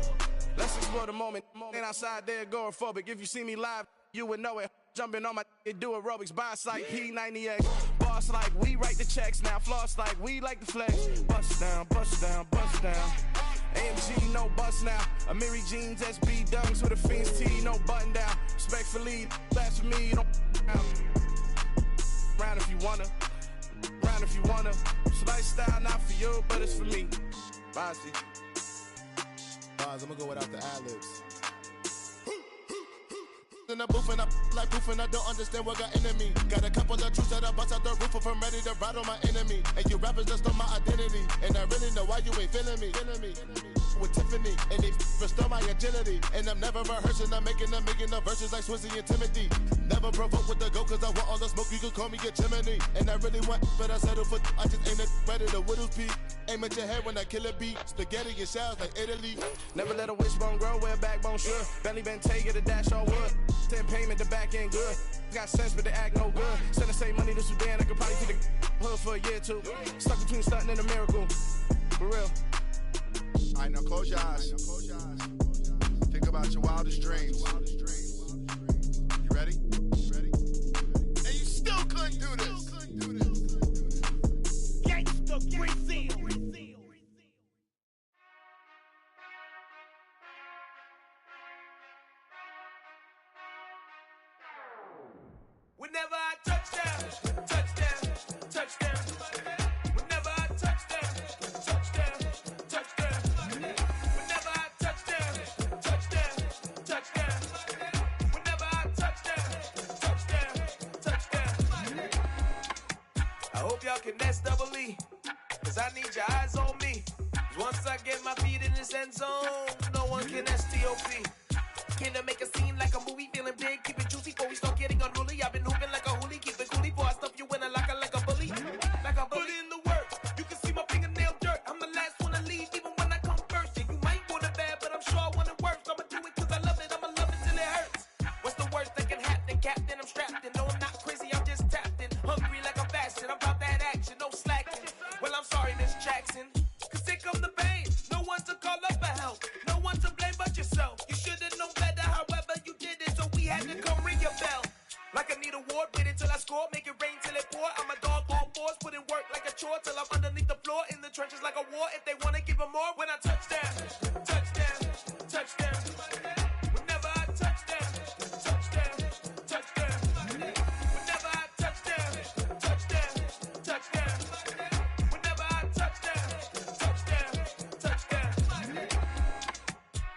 Let's explore the moment. Ain't outside there agoraphobic. If you see me live, you would know it. Jumping on my do aerobics, boss like P90X. Boss like we write the checks now. Floss like we like the flex. Bust down, bust down, bust down. AMG, no bust now. Amiri jeans, SB dunks with a Fiends tee, no button down. Respectfully, that's for me, you don't round if you wanna. Round if you wanna. It's lifestyle not for you, but it's for me. Bossy. Boz, I'm gonna go without the ad-libs. in the booth and I like proof and I don't understand what got into me. Got a couple of truths that I bust out the roof if I'm ready to ride on my enemy. And you rappers just on my identity. And I really know why you ain't feeling me. With Tiffany, and they restore my agility. And I'm never rehearsing, I'm making the verses like Swizzy and Timothy. Never provoke with the go, cause I want all the smoke, you can call me a chimney. And I really want, but I settle for, I just ain't ready to whittles beat. Aim at your head when I kill a beat. Spaghetti and shells like Italy. Never let a wishbone grow where a backbone should. Belly been take it a dash on wood. 10 payment, the back end good. Got sense, but the act no good. Send the same money to Sudan, I could probably see the hood for a year or two. Stuck between stunting and a miracle. For real. All right, now close your eyes. Think about your wildest dreams. You ready? And you still couldn't do this. Gangsta Brazil. Whenever I touchdown, touchdown, touchdown. Whenever I touchdown, touchdown, touchdown. Whenever I touchdown, touchdown, touchdown. Whenever I touchdown, touchdown. I hope y'all can nest double E, cause I need your eyes on me. Once I get my feet in this end zone, no one can STOP. Can I make a scene like a movie, feeling big, keep it juicy before we start getting unruly. I've been hooping like a hoolie, keep it coolie before I stuff you in a locker like a bully. Like a bully. Put in the work, you can see my fingernail dirt. I'm the last one to leave, even when I come first. Yeah, you might want it bad, but I'm sure I want it worse. I'ma do it cause I love it, I'ma love it till it hurts. What's the worst that can happen, Captain? I'm strapped in, no I'm not crazy, I'm just tapped in. Hungry like I'm fasting, I'm about that action, no slacking. Well, I'm sorry, Miss Jackson, cause here come the pain. No one to call up for help, no one to blame but yourself. You should've known better, however you did it, so we had to come ring your bell. Like I need a ward, wait until I score, make it rain till it pour. I'm a dog on fours, put in work like a chore till I'm underneath the floor, in the trenches like a war. If they wanna give them more, when I touchdown, touchdown, touchdown. Whenever I touchdown, touchdown, touchdown. Whenever I touchdown, touchdown, touchdown. Whenever I touchdown, touchdown, touchdown.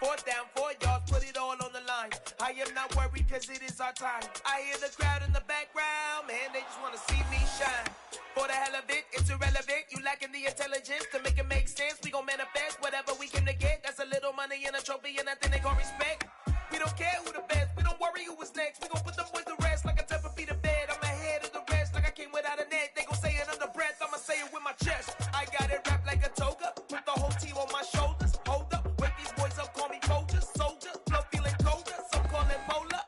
4th down, 4 yards, put it all on the line. I am not worried cause it is our time. I hear the crowd in the background, man, they just wanna see me shine. For the hell of it, it's irrelevant. You lacking the intelligence to make it make sense. We gon' manifest whatever we came to get. That's a little money and a trophy and nothing they call respect. We don't care who the best, we don't worry who was next. We gon' put them boys to rest like a type of feet of bed. I'm ahead of the rest like I came without a net. They gon' say it under breath, I'ma say it with my chest. I got it wrapped like a toga, put the whole team on my shoulders. Hold up, wake these boys up, call me Folgers. Soldier, flow feeling colder, some call it polar.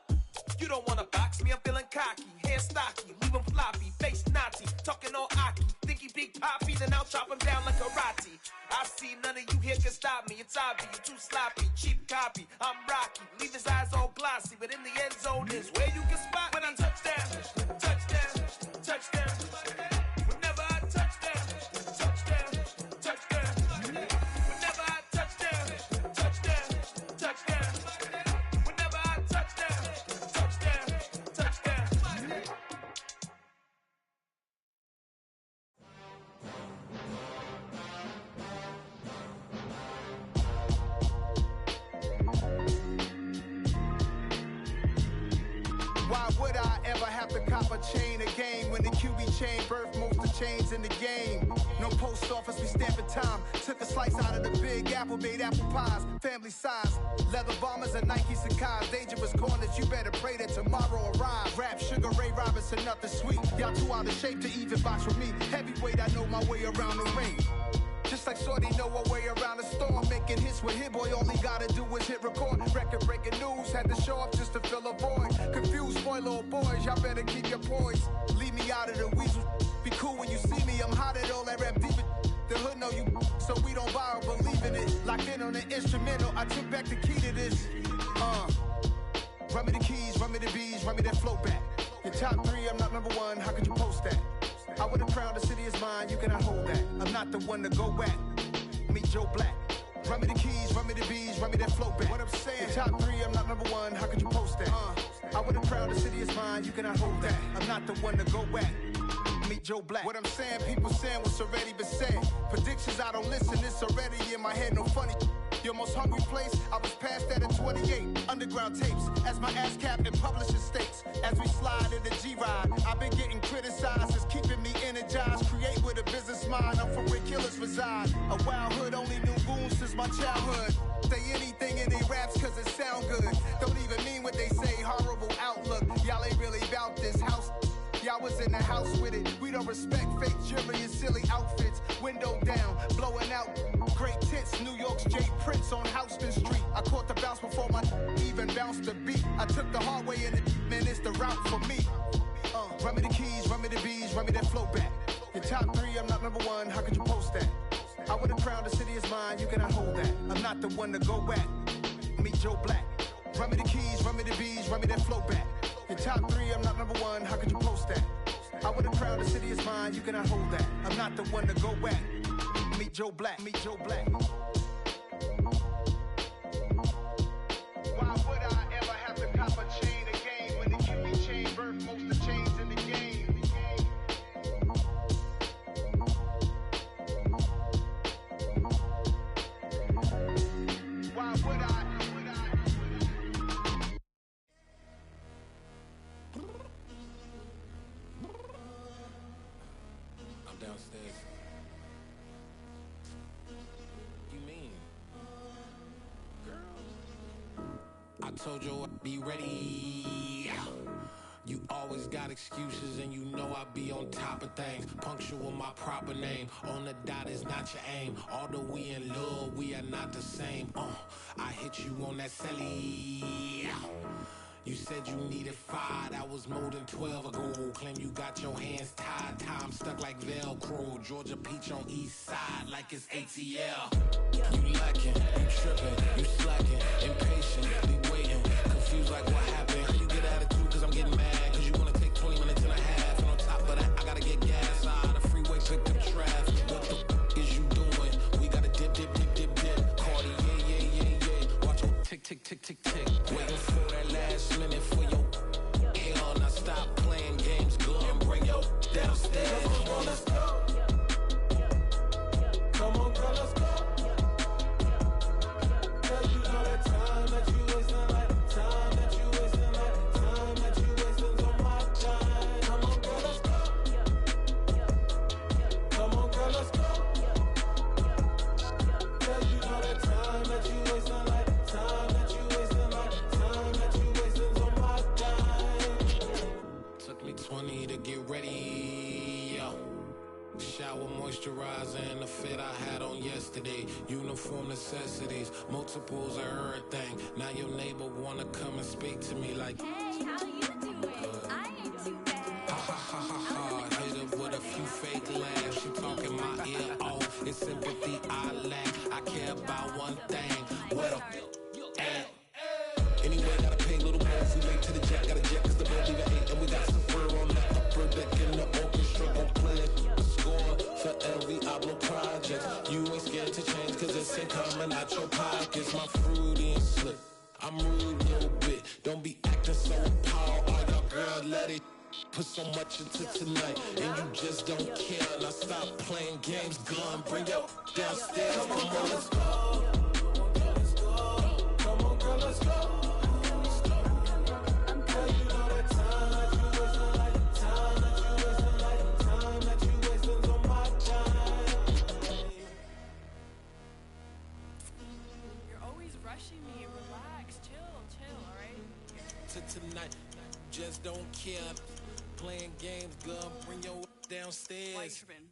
You don't wanna box me, I'm feeling cocky. Hair stocky, leave him floppy, face naughty. Talking all aki, think he big poppy, then I'll chop him down like karate. I see none of you here can stop me. It's obvious, you too sloppy, cheap copy. I'm Rocky, leave his eyes all glossy, but in the end zone is where you can spot when I touchdown, touchdown, touchdown. Whenever I touchdown, touchdown, touchdown. Whenever I touchdown, touchdown, touchdown. Whenever I touchdown, touchdown, touchdown. Why would I ever have to cop a chain a game when the QB chain birthed most of chains in the game? No post office, we stamping time. Took a slice out of the big apple, made apple pies, family size. Leather bombers and Nike Sacai's. Dangerous corners, you better pray that tomorrow arrives. Rap, Sugar Ray Robinson, nothing sweet. Y'all too out of shape to even box with me. Heavyweight, I know my way around the ring. Just like Shorty know her way around the storm. Making hits with Hit Boy, all he gotta do is hit record. Record breaking news, had to show up just to fill a void. Confused, spoiled little boys, y'all better keep your poise. Leave me out of the weasel. Be cool when you see me, I'm hot at all that rap deep. The hood know you, so we don't borrow, believe in it. Locked in on the instrumental, I took back the key to this. Run me the keys, run me the bees, run me that flow back. Your top 3, I'm not number 1, how could you post that? I would've crowned the city is mine, you cannot hold that. I'm not the one to go at. Meet Joe Black. Run me the keys, run me the bees, run me that flow back. What I'm saying, your top 3, I'm not number 1, how could you post that? I would've crowned the city is mine, you cannot hold that. I'm not the one to go at. Meet Joe Black. What I'm saying, people saying what's already been said. Predictions, I don't listen, it's already in my head, no funny. Your most hungry place, I was past that in 20. 28 underground tapes as my ass cap in publishing states. As we slide in the G-Ride, I've been getting criticized as keeping me energized. Create with a business mind, I'm from where killers reside. A wild hood, only knew goons since my childhood. Say anything in they raps cause it sound good. Don't even mean what they say, horrible outlook. Y'all ain't really about this house. Y'all was in the house with it. We don't respect fake jewelry and silly outfits. Window down, blowing out great tits. New York's J. Prince on Houston Street. I caught the bounce before my even bounced the beat. I took the hard way in it, man, it's the route for me. Run me the keys, run me the bees, run me that flow back. Your top 3, I'm not number 1, how could you post that? I would've crowned the city is mine, you cannot hold that. I'm not the one to go back. Meet Joe Black. Run me the keys, run me the bees, run me that flow back. Your top 3, I'm not number 1, how could you post that? I would've crowned the city is mine, you cannot hold that. I'm not the one to go back. Meet Joe Black, meet Joe Black. Why would I ever have to cop a chain again when the QB chain birthed most of chains in the game? Why would I? I'm downstairs. You mean? Girl. I told you I'd be ready. You always got excuses and you know I be on top of things. Punctual my proper name. On the dot is not your aim. Although we in love, we are not the same. I hit you on that celly. You said you needed 5, that was more than 12 ago. Claim you got your hands tied, time stuck like Velcro. Georgia Peach on east side like it's ATL. You lacking, you tripping, you slacking, impatient, be waiting, confused like what happened. How you get attitude cause I'm getting mad, cause you wanna take 20 minutes and a half. And on top of that, I gotta get gas out of the freeway, pick up traffic. What the is you doing? We gotta dip, dip, dip, dip, dip. Cardi, yeah. Watch your tick, tick, tick, tick, tick. Waiting for that last minute for your hell. Now stop playing games, go and bring your downstairs. Come on, girl, let's go. Come on, girl, let's go. Cause you know that time that you wasting, like time that you wasting, like time that you wasting's on my time. Come on, girl, let's go. Come on, girl, let's go. Cause you know that time that you wasting, like time that you wasting, like time that you wasting's on my time. Took me 20 to get ready, yo. Shower, moisturizer, and the fit I had on yesterday. Uniform necessities, multiples of everything. Now your neighbor wanna come and speak to me like, Hey, how you doing? I ain't too bad. ha ha ha ha ha. Hit her with a few fake laughs. She talking my ear off. It's sympathy I lack. I care about one thing. What a at. Anyway, gotta pay a little more if we late to the jet. Got a jet cause the band leave at 8. And we got some fur on the upper deck in the orchestra. Gon' play a score for every Oblo project. You ain't scared to change cause it's ain't coming out your pockets. My fruity and slip. I'm rude a little bit. Don't be acting so appalled. All y'all girl, let it put so much into tonight. And you just don't care. Now stop playing games. Gun, bring your downstairs. Come on, girl, let's go. Come on, girl, let's go. Girl, you know that time that you wasting, like time that you wasting, like time that you wasting's on my time. You're always rushing me. Relax, chill, alright? To tonight, just don't care. Playing games, gun, bring your downstairs. Why you tripping?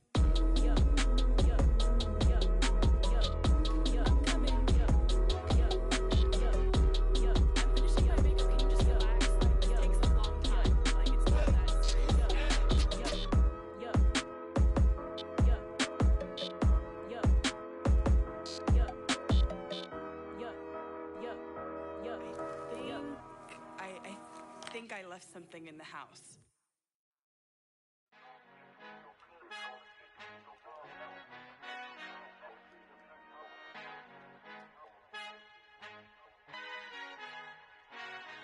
I think I left something in the house.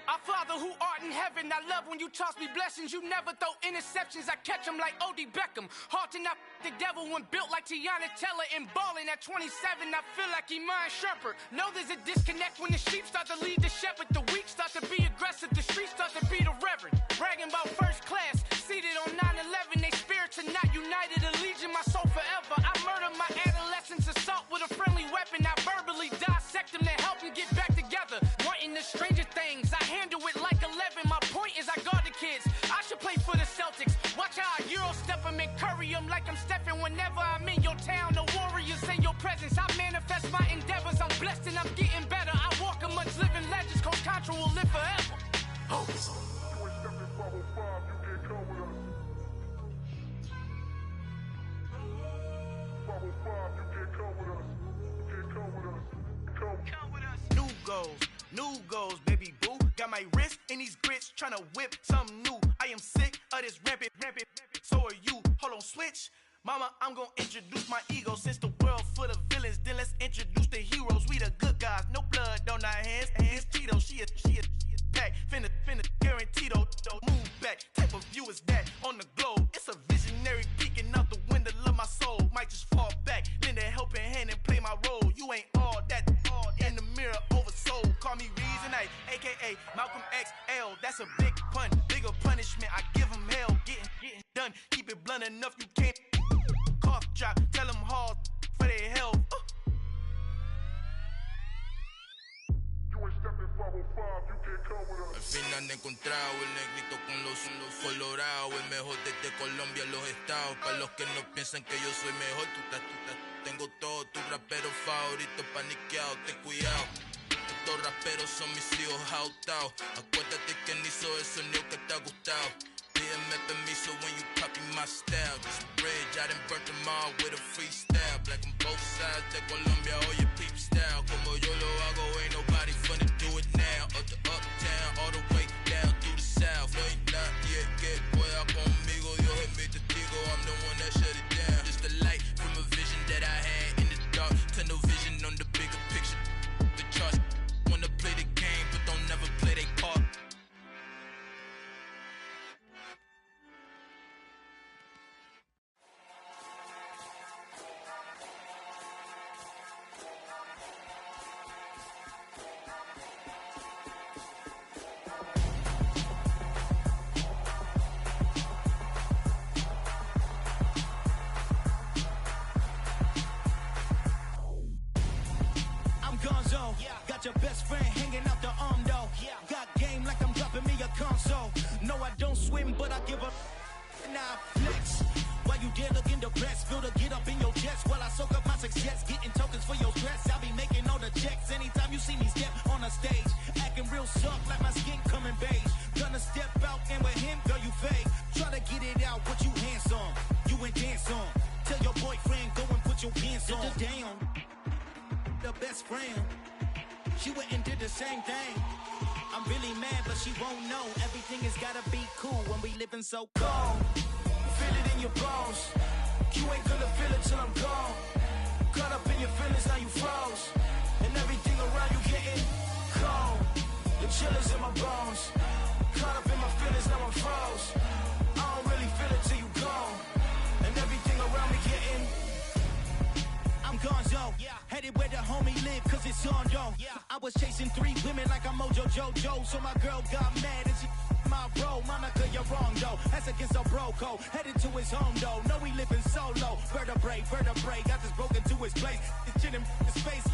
Our Father who art in heaven, I love when you toss me blessings. You never throw interceptions, I catch them like O.D. Beckham. Hard to not the devil when built like Tiana Teller. And balling at 27, I feel like Iman Shumpert. Know there's a disconnect when the sheep start to lead the shepherd. The weak start to be aggressive, the streets start to be the reverend. Bragging about first class, seated on 9/11. They spirits are not united, a legion, my soul forever. I murder my adolescence, assault with a friendly weapon. I verbally dissect them to help them get back together. Wanting the stranger things, I handle it like 11. My point is I guard the kids. I should play for the Celtics. Watch how I Euro step them and curry them like I'm Stephen. Whenever I'm in your town, the Warriors in your presence. I manifest my endeavors. I'm blessed and I'm getting better. I walk amongst living legends. Coach Contra will live forever. Hopes. New goals, baby boo. Got my wrist in these grits, tryna whip something new. I am sick of this rampant. So are you. Hold on, switch. Mama, I'm gonna introduce my ego. Since the world full of villains, then let's introduce the heroes. We the good guys, no blood on our hands. Hands Tito, she a pack. Finna, guaranteed, move back. Type of view is that on the globe? It's a visionary peeking out the window of my soul. Might just fall back, lend a helping hand and play my role. You ain't all that in the mirror oversold. Call me Reason A, aka Malcolm XL. That's a big pun, bigger punishment. I give him hell, getting done. Keep it blunt enough, you can't cough drop. Tell them hard for their health. Al fin han encontrado el negrito con los colorados, el mejor desde Colombia, los estados. Para los que no piensan que yo soy mejor, tengo todo, tus raperos favoritos paniqueados, ten cuidado. Estos raperos son mis hijos jautados. Acuérdate quién hizo el sonido que te ha gustado. Pídeme permiso when you copy my style. This bridge, I done burnt them all with a freestyle. Black on both sides de Colombia, oye peep style. Como yo lo hago, ain't nobody finna do it now. Up to uptown, all the way down through the south. No hay nadie que pueda conmigo, Dios es mi testigo. I'm the one that shut it down. Just the light from a vision that I had in the dark. Tunnel vision on the bigger picture. The charts wanna play the game, but don't never play their part. Got your best friend hanging out the arm though. Got game like I'm dropping me a console. No, I don't swim, but I give a now flex. While you there looking depressed, feel the get up in your chest while I soak up my success, getting tokens for your stress. I'll be making all the checks anytime you see me step on a stage, acting real soft like my skin coming beige. Gonna step out and with him, girl, you fake. Try to get it out, but you handsome. You ain't dance on. Tell your boyfriend go and put your pants on. Damn, the best friend. She went and did the same thing. I'm really mad, but she won't know. Everything has gotta be cool when we living so cold. Feel it in your bones. You ain't gonna feel it till I'm gone. Caught up in your feelings, now you froze. And everything around you getting cold. The chill is in my bones. Caught up in my feelings, now I'm froze. I don't really feel it till you gone. And everything around me getting I'm gonzo, headed where the homie live, cause it's on though. I was chasing 3 women like I'm Mojo Jojo, so my girl got mad and she my bro. Monica, you're wrong though, that's against our bro code. Headed to his home though, know we living solo. Vertebrae, got this broken to his place. It's chilling in space,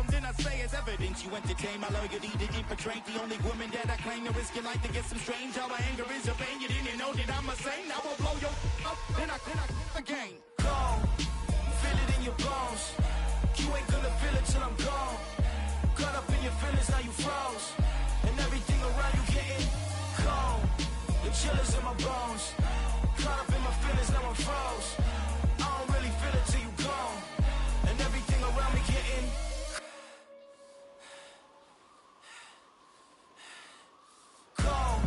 then I say it's evidence you entertain my loyalty to infiltrate. The only woman that I claim to risk your life to get some strange. All my anger is a pain, you didn't know that I'm a saint. I will blow your up, then I again. Cold. Feel it in your bones. You ain't gonna feel it till I'm gone. Caught up in your feelings, now you froze. And everything around you getting cold. The chill is in my bones. Caught up in my feelings, now I'm froze. I don't really feel it till you gone. And everything around me getting cold.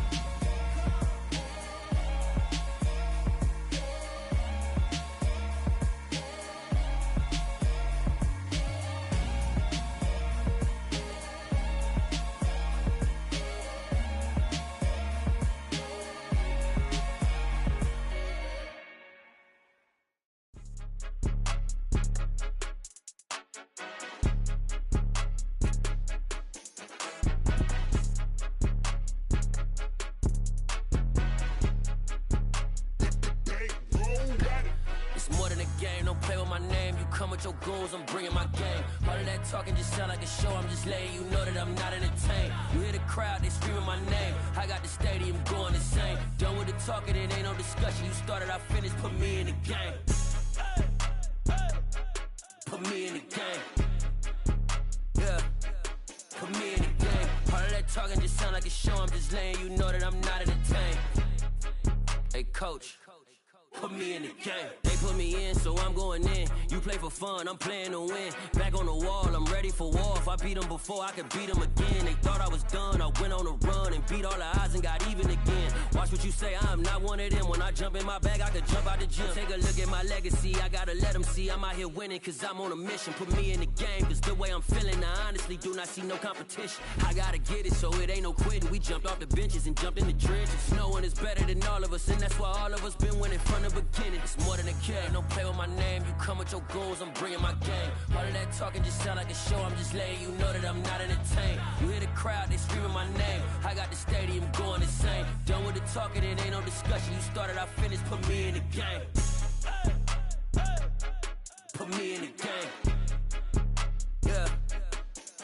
come with your goons, I'm bringing my game. All of that talking just sound like a show, I'm just letting you know that I'm not entertained. You hear the crowd, they screaming my name. I got the stadium going insane. Done with the talking, it ain't no discussion. You started, I finished, put me in the game. Put me in the game. Yeah, put me in the game. All of that talking just sound like a show, I'm just letting you know that I'm not entertained. Hey, coach. Put me in the game. They put me in, so I'm going in. You play for fun, I'm playing to win. Back on the wall, I'm ready for war. If I beat them before, I could beat them again. They thought I was done, I went on a run and beat all the odds and got even again. Watch what you say, I'm not one of them. When I jump in my bag, I could jump out the gym. Take a look at my legacy, I gotta let them see I'm out here winning, cause I'm on a mission. Put me in the game, cause the way I'm feeling, I honestly do not see no competition. I gotta get it, so it ain't no quitting. We jumped off the benches and jumped in the trenches. No one is better than all of us, and that's why all of us been winning from the beginning. It's more than a game, don't play with my name. You come with your goons, I'm bringing my game. All of that talking just sound like a show, I'm just letting you know that I'm not entertained. You hear the crowd, they screaming my name. I got the stadium going insane. Done with the talking, it ain't no discussion. You started, I finished, put me in the game. Put me in the game. Yeah,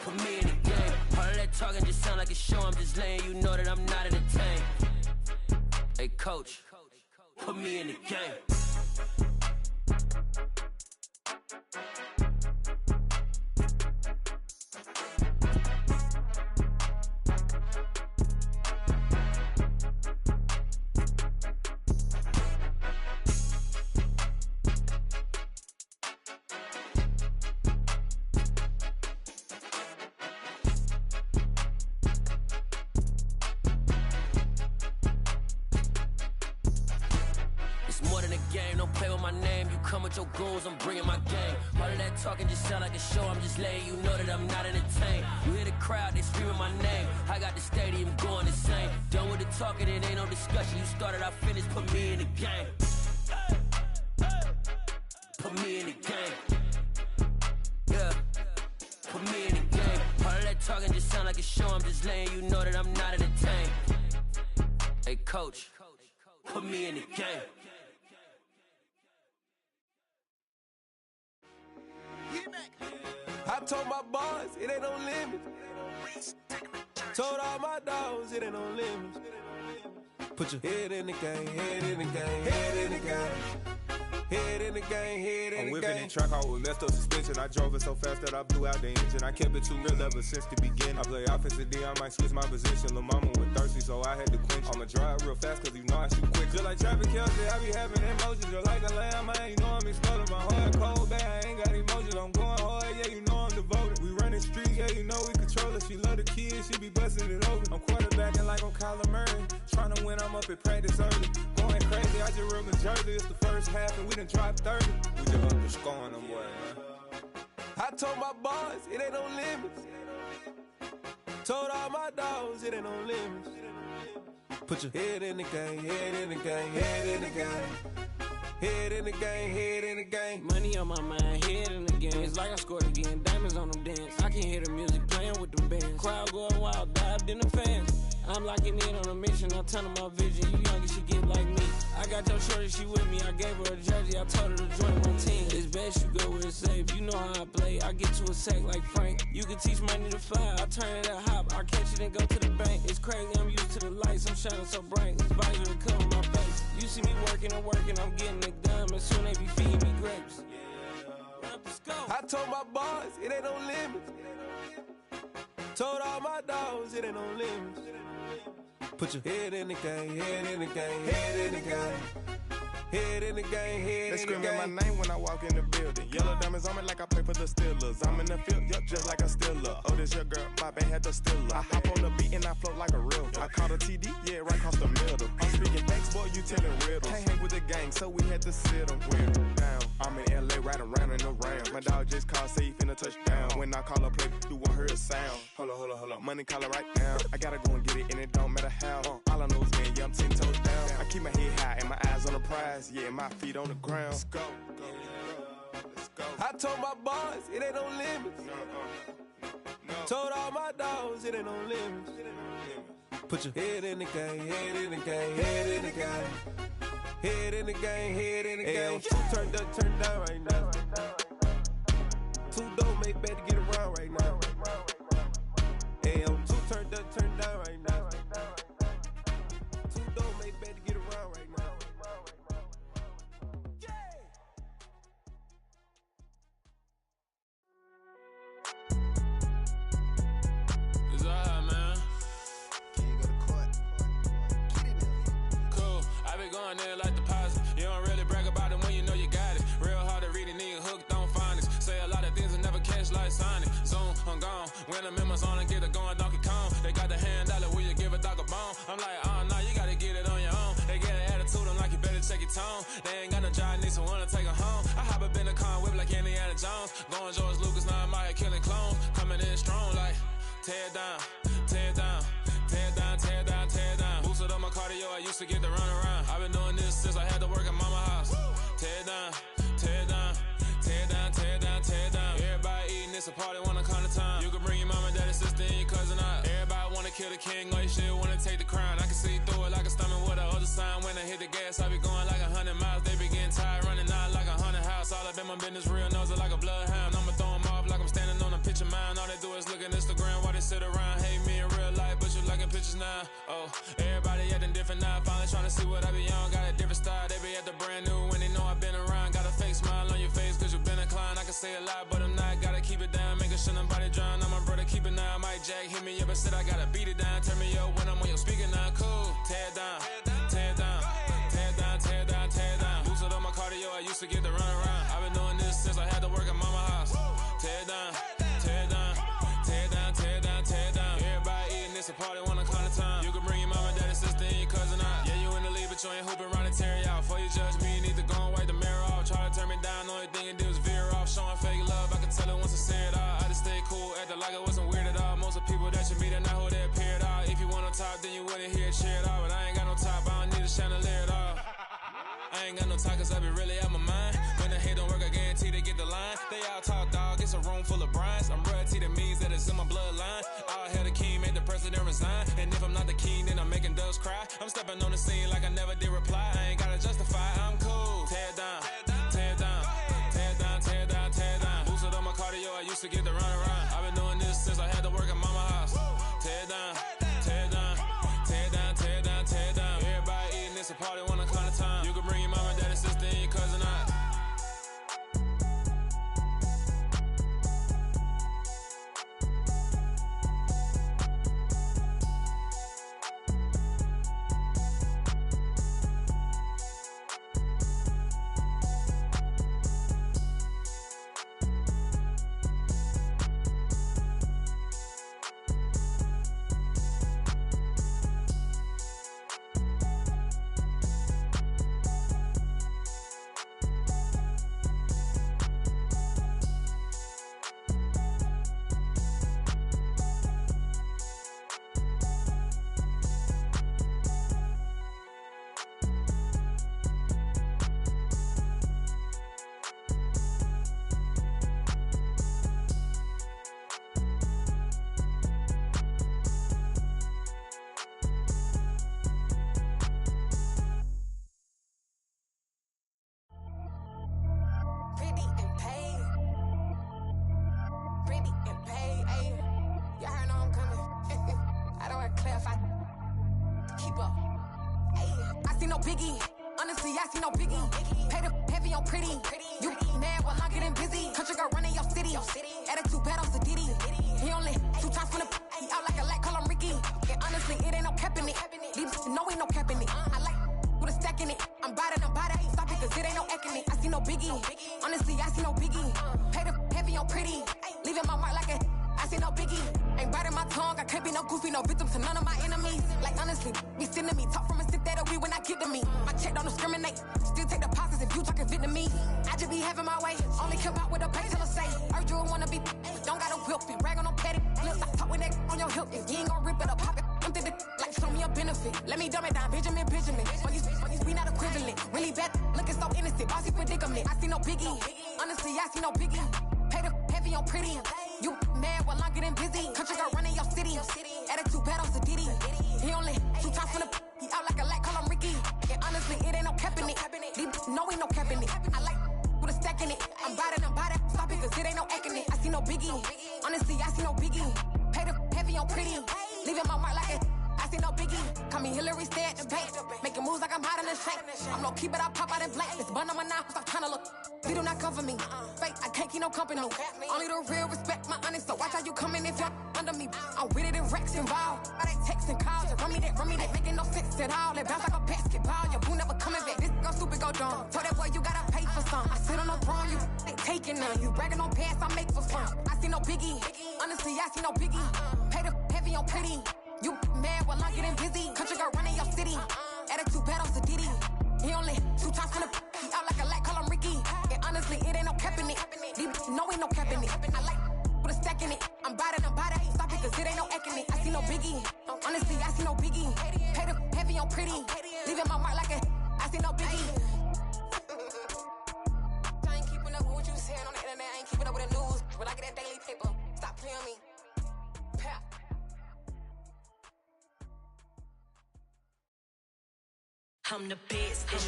put me in the game. All of that talking just sound like a show, I'm just letting you know that I'm not entertained. Hey, coach. Put me in the game. Your goals, I'm bringing my game. All of that talking just sound like a show, I'm just letting you know that I'm not entertained. You hear the crowd, they screaming my name. I got the stadium going insane. Done with the talking, it ain't no discussion. You started, I finished, put me in the game. Put me in the game. Yeah, put me in the game. All of that talking just sound like a show, I'm just letting you know that I'm not entertained. Hey, coach, put me in the game. I told my boys, it ain't no limits. Told all my dogs, it ain't no limits. Put your head in the game, head in the game, head in the game. Head in the game, head in the game. I'm whipping the track out with messed up suspension. I drove it so fast that I blew out the engine. I kept it too real ever since the beginning. I play offensive D, I might switch my position. Lil' mama was thirsty, so I had to quench. I'ma drive real fast, cause you know I shoot quick. Just like traffic Kelsey, I be having emotions. Just like a lamb, man, you know I'm exploding. My heart cold, bad, I ain't got emotions. I'm going hard, yeah, you know I'm devoted. We running streets, yeah, you know we control it. She love the kids, she be busting it over. I'm quarterbacking like I'm Kyler Murray. Trying to win, I'm up at practice early. Going crazy, I just rode the jersey. It's the first half and we done dropped 30. We just underscoring them, boy, man. I told my boys, it ain't no limits. Told all my dogs, it ain't no limits. Put your head in the game, head in the game, head in the game. Head in the game, head in the game. Money on my mind, head in the game. It's like I scored again, diamonds on them dance. I can hear the music playing with them bands. Crowd going wild, dived in the fans. I'm locking in on a mission, I'm telling my vision. You young, you should get like me. I got your shorty, she with me. I gave her a jersey, I told her to join my team. It's best you go where it's safe. You know how I play, I get to a sack like Frank. You can teach money to fly, I turn it at hop. I catch it and go to the bank. It's crazy, I'm used to the lights, I'm shining so bright. This visor to cover my face. You see me working and working, I'm getting it done. And soon they be feeding me grapes. I told my boys, it ain't no limits. Told all my dogs, it ain't no limits. Put your head in the game, head in the game, head in the game. Head in the game, head in the game. They screaming my name when I walk in the building. Yellow diamonds on me like I play for the Steelers. I'm in the field, yup, just like a Steeler. Oh, this your girl, my band had the Steeler. I hop on the beat and I float like a real. I caught a TD, yeah, right across the middle. I'm speaking thanks, boy, you telling riddles. Can't hang with the gang, so we had to sit them down. I'm in LA, riding around in the Rams. My dog just called, say he finna touch down. When I call a play, you won't hear a sound. Hold on, money call it right now. I gotta go and get it, and it don't matter how. All I know is, man, yeah, I'm 10 toes down. I keep my head high and my eyes on the prize. Yeah, my feet on the ground. Let's go. Let's go. I told my boys, it ain't no limits. Told all my dogs, it ain't no limits. Put your head in the game, head in the game, head in the game. Head in the game, head in the game. Turned up, turned down right now. make bad to get around right now. Hey, I'm too turned up, turned down right now. Too dope, make bad to get around right now. It's alright, man. Can you go to court? Get it in. Cool, I be going there like deposit. You don't really brag about it when you know you got it. Real hard to read a nigga hooked on phonics. Say a lot of things and never catch like Sonic. Zoom, I'm gone. When I'm in my zone and get it going Donkey Kong. They got the hand dollar, will you give a dog a bone? I'm like, oh no, you gotta get it on your own. They get an attitude, I'm like, you better check your tone. They ain't got no job, need someone to take her home. I hop up in the car, whip like Indiana Jones. Going George Lucas, now I'm out here killing clones. Coming in strong like, tear down, tear down, tear down, tear down, tear down. Boosted on my cardio, I used to get to run around. I've been doing this since I had to work at mama house. Tear down, tear down, tear down, tear down, tear down. Everybody eating, it's a party, wanna come to time. You can bring your mama, daddy, sister, and your cousin out. Everybody wanna kill the king, or you shit wanna take the crown. I can see through it like a stomach with a other sign. When I hit the gas, I be going like 100 miles. They be getting tired, running out like 100 house. All up in my business, real nose like a bloodhound. I'ma throw them off like I'm standing on a picture mound. All they do is look at Instagram while they sit around. Hate me in real life, but you liking pictures now. Oh, everybody acting different now. Finally trying to see what I be on. Got a different style, they be at the brand new when they know I've been around. Got a fake smile on your face cause you been inclined. I can say a lot, but I'm not. Gotta keep it down, making sure nobody drown. I'm my brother, keep it now. Mike Jack hit me up and said I gotta beat it down. Turn me up when I'm on your speaker now. Cool, tear down, tear down, tear down, tear down, tear down. Boosted on my cardio, I used to get to run around. I've been doing this since I had to work at mama house. Tear down, tear down, tear down, tear down, tear down. Everybody eating, it's a party, wanna come to time. You can bring your mama, daddy, sister, and your cousin out. Yeah, you in the lead, but you ain't hooping around and tear out. Before you judge me, you need to go and wipe the mirror off. Try to turn me down, only thing you do is veer off. Showing fake love, I can tell it once I say it all. I just stay cool, acting like it wasn't weird at all. Most of the people that you meet are not who they appear at all. If you want on top, then you wouldn't hear it cheer at all. But I ain't got no top, I don't need a chandelier at all. I ain't got no talk cause I be really out my mind. When the hate don't work, I guarantee they get the line. They all talk dog, it's a room full of brines. I'm royalty, that means that it's in my bloodline. All hail the king, made the president resign. And if I'm not the king, then I'm making doves cry. I'm stepping on the scene like I never did reply. I ain't gotta justify, I'm cool. Tear down, tear down, tear down, tear down, tear down. Boosted on my cardio, I used to get to run around. I've been doing this since I had to work at mama house. Tear down, tear down, tear down, tear down, tear down. Everybody eating, it's a party, wanna come to time. You can bring your mama, daddy, sister, and your cousin out. Biggie. Honestly, I see no biggie. Pay the heavy on pretty. You mad while I'm getting busy. Country girl running your city. Attitude bad on Sadiddy. He only 2 times from the he out like a light, call him Ricky. And honestly, it ain't no cap in it. These know ain't no cap in it. I like with a stack in it. I'm bad, ain't stop it cause it ain't no eck in it. I see no biggie. Honestly, I see no biggie. Pay the heavy on pretty. Leaving my mark like a I see no biggie. Ain't biting my tongue, I can't be no goofy, no victim to none of my enemies. Like honestly, be sending me talk from a sit that we when I get to me. My check don't discriminate, still take deposits if you talking Vietnamese. I just be having my way, only come out with a pay till I say. Urge you wanna be, don't got a whip, be rag on no petty. Lips, I talk with that on your hip, if you ain't gon' rip it up, pop it. I'm thinking like show me a benefit. Let me dumb it down, Benjamin. For you, we not equivalent. Really bad, looking so innocent, bossy predicament. I see no biggie, honestly, I see no biggie. Pay the heavy on pretty. You mad while I'm getting busy. Country girl running your city. Attitude bad on Sadiddy. He only 2 times from the he out like a light, call him Ricky. And honestly, it ain't no cap in it. These know ain't no cap in it. I like with a stack in it. I'm biting, stop it cause it ain't no eck in it. I see no biggie. Honestly, I see no biggie. Pay the heavy on pretty. Leaving my mark like a I see no biggie. Call me Hillary, stay at the bank. Making moves like I'm hiding in shank. I'm low key, but I pop out in blank. This bun on my knife, stop trying to look. They do not cover me. Fake, I can't keep no company. Only the real respect my honest. So watch how you coming if you're under me. I'm with it and Rex involved. All they texting calls. Just run me that. Making no sense at all. They bounce like a basketball. Your boo never coming back. This go stupid, go dumb. Told that boy you gotta pay for some. I sit on the throne, you they taking none. You bragging on pants, I make for fun. I see no biggie. Honestly, I see no biggie. Pay the heavy on pretty. You mad while I'm getting busy. Country girl running your city. Attitude bad on Sadiddy. He only 2 times from the he out like a light, call him Ricky. And honestly, it ain't no cap in it. No, ain't no cap in it. I like with a stack in it. I'm biting. Stop it, cause it ain't no acting it. I see no biggie. Honestly, I see no biggie. Pay the heavy on pretty. Leaving my mark like a I see no biggie. I ain't keeping up with what you saying on the internet. I ain't keeping up with the news. When I get that daily paper, stop playing me. Pap. I'm the best, and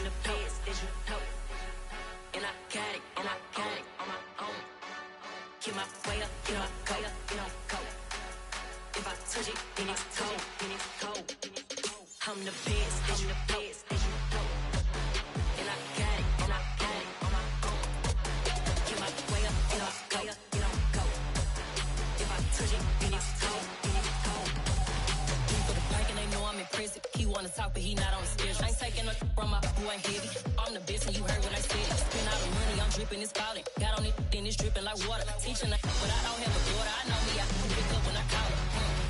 I got it, on my own. Get my way up, get my go. If I touch it, then it's cold. I'm the best, and I got it, on my own. Get my way up, get my go. If I touch it, then it's cold. He for the bank and they know I'm impressive. He wanna talk, but he not on the schedule. I ain't taking no from my boo, ain't heavy. I'm the best and you heard what I said. Spend all the money, I'm dripping, it's falling. Got on it, then it's dripping like water. Teaching but I don't have a daughter. I know me, I can pick up when I call it.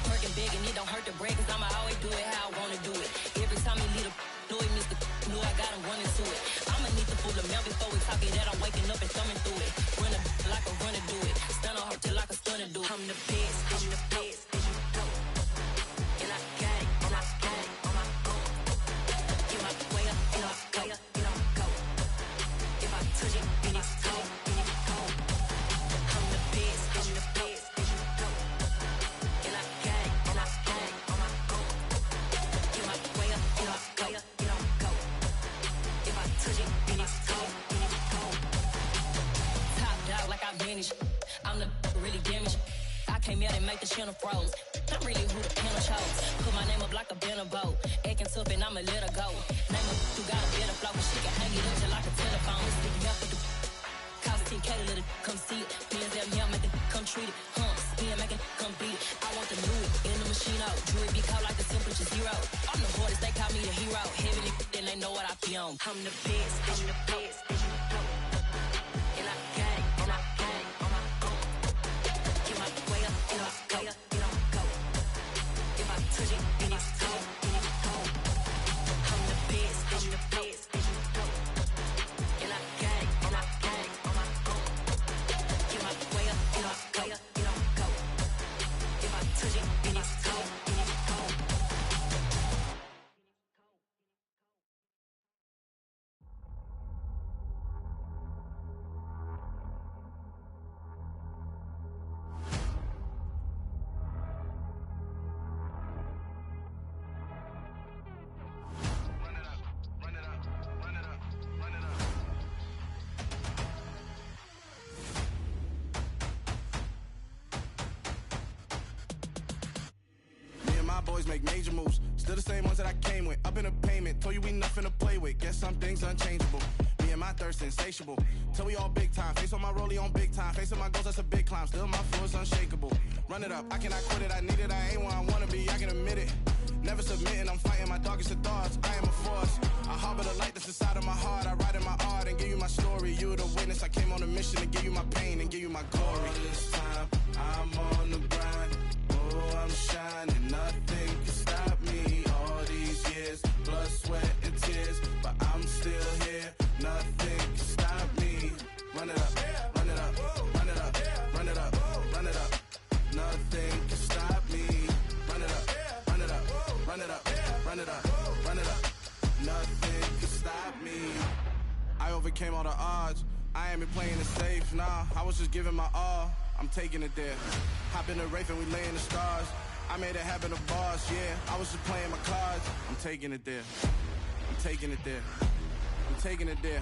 Working big and it don't hurt the break, cause I'ma always do it how I wanna do it. Every time he lead a do it, Mr. Know I got him running to it. I'ma need to pull the mail before we talk it that I'm waking up and thumbing through it. Run a like a runner do it. Stun on her till like a stunner do it. I'm the best, and I got it, on my own. Get my way up, get my go. If I touch it, then it's cold. I'm the best, and I got it, on my own. Get my way up, get my go. If I touch it, then it's cold. Top dog like I manage. I'm the really damaged. I came out and make the channel froze. I'm really who the panel chose. Put my name up like a banner boat. Acting tough and I'ma let her go. Name her who got a better flow, but she can hang it up just like a telephone. Sticking up with the cost 10K to let it come see it. Bills at me, I'll make it come treat it. Spin, make it come beat it. I want the new in the machine out. Jewelry be caught like the temperature 0. I'm the hardest, they call me the hero. Heavy then they know what I be on. I'm the best, and I got it, on my own. Get my way up, get my go. If I touch it, then it's cold. I'm the best, and I got it, on my own. Get my way up, get my go. If I touch it, then it's cold. Boys make major moves, still the same ones that I came with. Up in the payment, told you we nothing to play with. Guess some things unchangeable. Me and my thirst insatiable. Till we all big time. Face on my rollie on big time. Facing my goals, that's a big climb. Still my flow is unshakable. Run it up, I cannot quit it. I need it, I ain't where I wanna be. I can admit it. Never submitting, I'm fighting my darkest of thoughts. I am a force. I harbor the light that's inside of my heart. I write in my art and give you my story. You the witness. I came on a mission to give you my pain and give you my glory. All this time, I'm on the grind. Oh, I'm shining. Nothing can stop me. All these years, blood, sweat, and tears, but I'm still here. Nothing can stop me. Run it up, run it up, run it up, run it up, run it up. Nothing can stop me. Run it up, run it up, run it up, run it up, run it up. Nothing can stop me. I overcame all the odds. I ain't been playing it safe, nah. I was just giving my all. I'm taking it there. Hop in the Wraith and we lay in the stars. I made it happen to boss, yeah. I was just playing my cards. I'm taking it there. I'm taking it there. I'm taking it there.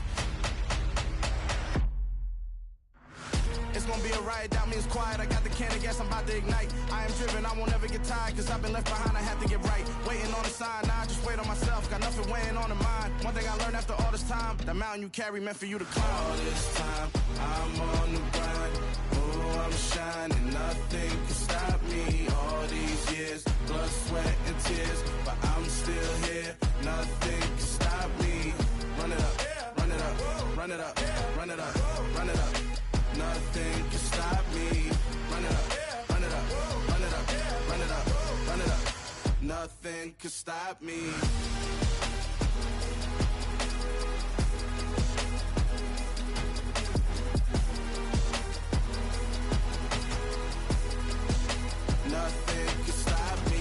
It's gonna be a riot, doubt me it's quiet. I got the can of gas, I'm about to ignite. I am driven, I won't ever get tired, cause I've been left behind, I have to get right. Waiting on the sign, now I just wait on myself. Got nothing weighing on the mind. One thing I learned after all this time, the mountain you carry meant for you to climb. All this time, I'm on the grind. Oh, I'm shining, nothing can stop me. All these years, blood, sweat, and tears, but I'm still here. Nothing can stop me. Run it up, run it up, run it up, run it up, run it up. Nothing can stop me. Run it up, run it up, run it up, run it up, run it up. Nothing can stop me. Nothing can stop me.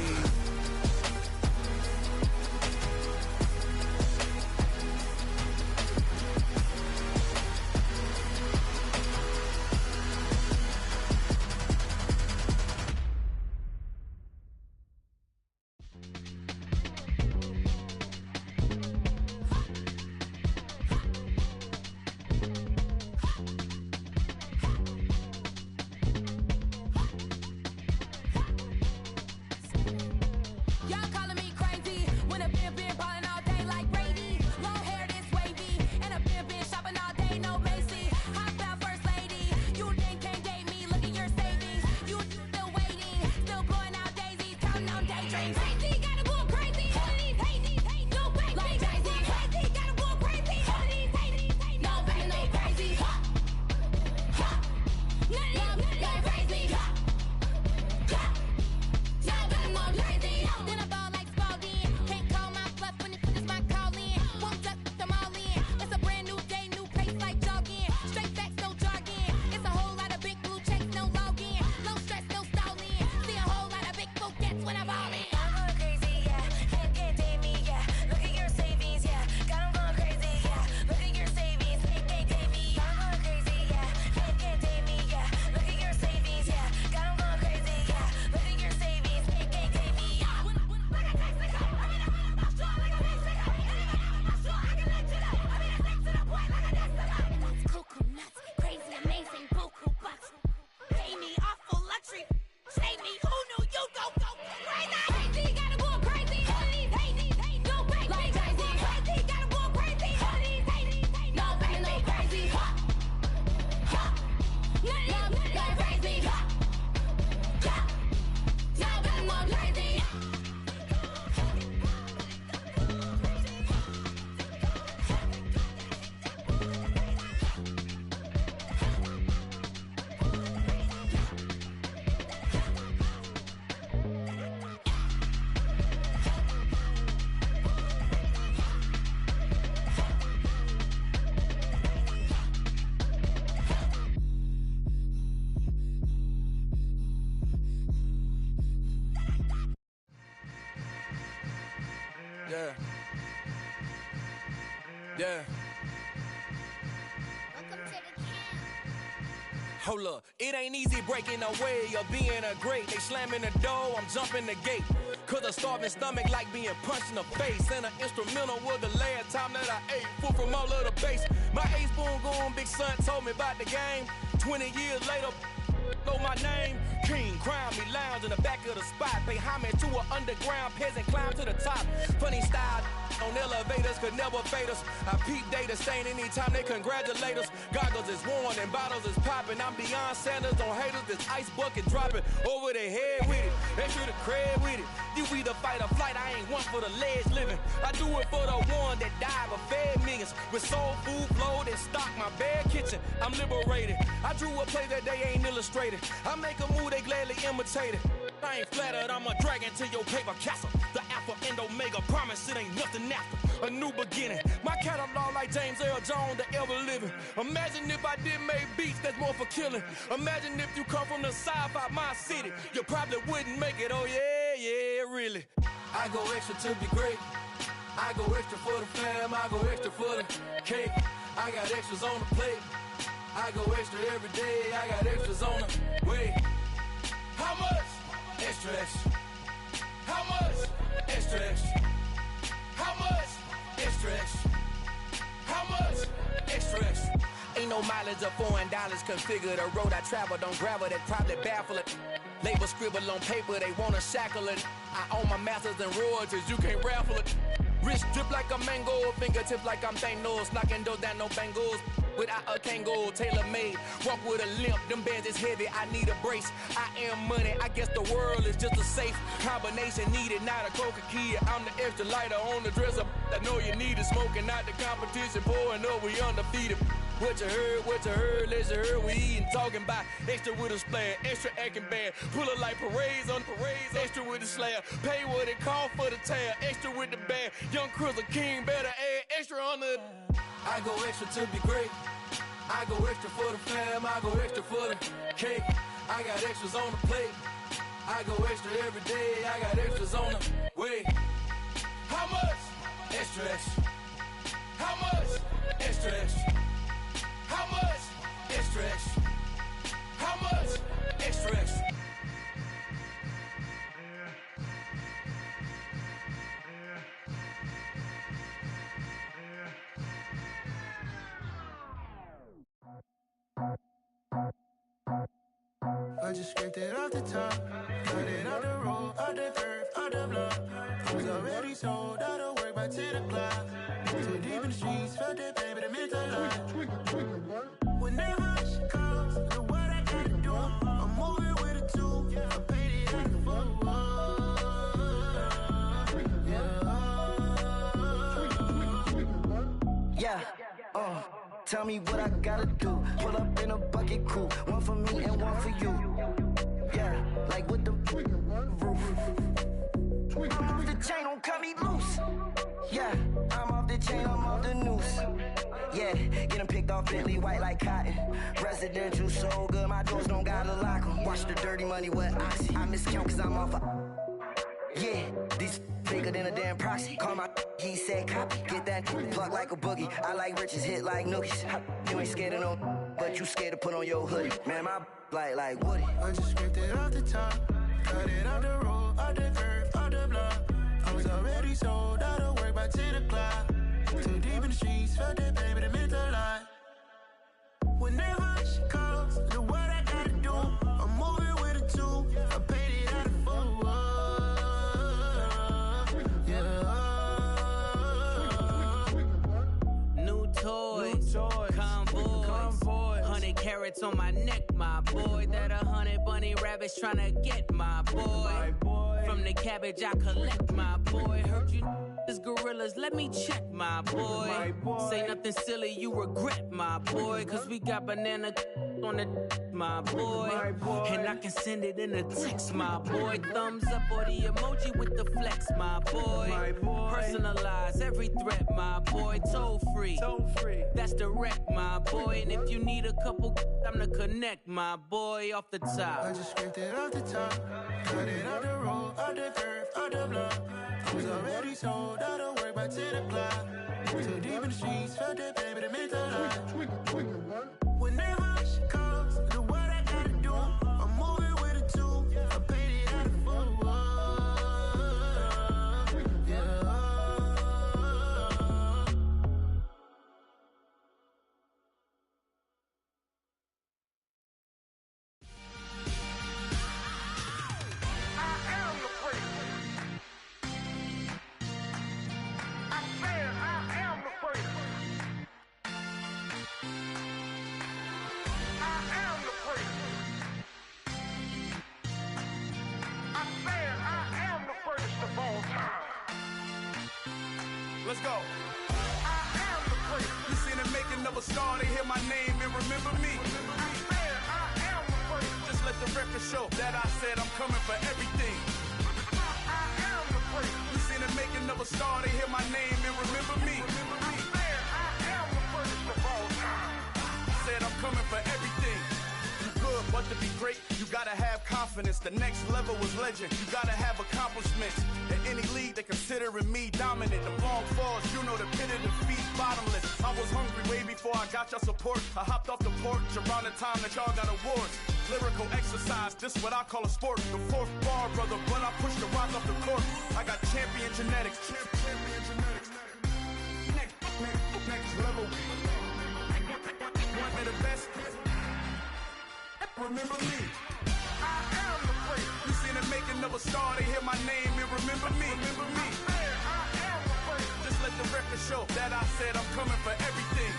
Yeah. Yeah. Hold up, it ain't easy breaking away or being a great. They slamming the door, I'm jumping the gate. Cause a starving stomach like being punched in the face. And an instrumental was the last time that I ate food from all of the bass. My ace boom goon, big son told me about the game. 20 years later, know my name. King, crown me, lounge in the back of the spot. Pay homage to an underground peasant, climb to the top. Funny style on elevators could never fade us. I peep data stain anytime they congratulate us. Goggles is worn and bottles is popping. I'm Deion Sanders on haters, this ice bucket dropping over their head with it. Extra the cred with it. You either fight or flight, I ain't one for the ledge living. I do it for the one that died but fed millions. With soul food flowed and stocked my bare kitchen. I'm liberated. I drew a play that they ain't illustrated. I make a move, they gladly imitate it. I ain't flattered, I'm a dragon to your paper castle. The Alpha and Omega, promise it ain't nothing after. A new beginning. My catalog like James Earl Jones, the ever living. Imagine if I did make beats that's more for killing. Imagine if you come from the sci-fi, my city. You probably wouldn't make it, oh yeah, yeah, really. I go extra to be great. I go extra for the fam, I go extra for the cake. I got extras on the plate. I go extra every day, I got extras on the way. How much? Extra, extra. How much? Extra, extra. How much? Extra, extra. How much? Extra, extra. Ain't no mileage or $4 configure the road I travel. Don't gravel that probably baffle it. Label scribble on paper, they wanna shackle it. I own my masters and royalties, you can't raffle it. Wrist drip like a mango, fingertips like I'm Thanos. Knocking those down, no bangles. Without a Kango, tailor-made. Walk with a limp, them bands is heavy, I need a brace. I am money, I guess the world is just a safe combination needed, not a coca key. I'm the extra lighter on the dresser. I know you need it, smoking out the competition, pouring up, we undefeated. What you heard, let's hear we eatin', talking about extra with a splash, extra acting bad, pull up like parades on parades, extra with the slab, pay what it cost for the tab, extra with the bag, young Crizzle King, better add extra on the. I go extra to be great, I go extra for the fam, I go extra for the cake, I got extras on the plate, I go extra every day, I got extras on the way. How much? Extra, extra. How much? Extra, extra. How much? Extra, extra. How much? Extra, extra. I just scraped it off the top, cut it off the road, off the curve, off the block. I was already sold out of work by 10 o'clock. Too deep in the streets, felt that pain, but it meant a lot. Whenever she calls, know what I gotta do. I'm moving with a two, I paid it out the full. Yeah, tell me what I gotta do. Pull up in a bucket crew, one for me and one for you. Yeah, like with the roof. I'm off the chain, don't cut me loose. Yeah, I'm off the chain, I'm off the noose. Yeah, getting picked off Bentley white like cotton. Residential so good, my doors don't gotta lock 'em. Watch the dirty money with oxy. I miscount cause I'm off yeah, these bigger than a damn proxy. Call my he said copy. Get that plug like a boogie. I like riches, hit like nookies. You ain't scared of no, but you scared to put on your hoodie. Man, my like Woody. I just scraped it off the top, cut it off the road, off the curve, off the block. I was already sold out of work by 10 o'clock. Too deep in the streets, felt that pain, but it meant a lot. Whenever she calls, know what I gotta do. I'm moving with a two, I paid it out of full. Toys, convoy, 100 carats on my neck, my boy. That 100 bunny rabbits tryna get my boy. From the cabbage I collect, my boy. Heard you is gorillas, let me check, my boy. Say nothing silly, you regret, my boy. Cause we got banana on the my boy. And I can send it in a text, my boy. Thumbs up or the emoji with the flex, my boy. Personalize every threat, my boy. Toll free. That's direct, my boy. And if you need a couple, I'm the connect, my boy, off the top. I just scraped it off the top, cut it off the road, off the curve, off the block. I was already sold out of work by 10 o'clock. Too deep in the streets, felt that pain, but it meant a lot. Whenever she calls, know what I gotta do. I'm moving with a two, I paid it out of full. Let's go. You seen the making of a star, they hear my name and remember me. Just let the record show that I said I'm coming for everything. You seen the making of a star, they hear my name and remember me. Said I'm coming for everything. Good, but to be great, you gotta have confidence. The next level was legend. You gotta have accomplishments. In any league, they considering me dominant. The long falls, you know the pit of defeat, bottomless. I was hungry way before I got your support. I hopped off the porch around the time that y'all got awards. Lyrical exercise, this what I call a sport. The fourth bar, brother, when I push the rock off the court. I got champion genetics. Next level. another star, they hear my name and remember me. Just let the record show that I said I'm coming for everything.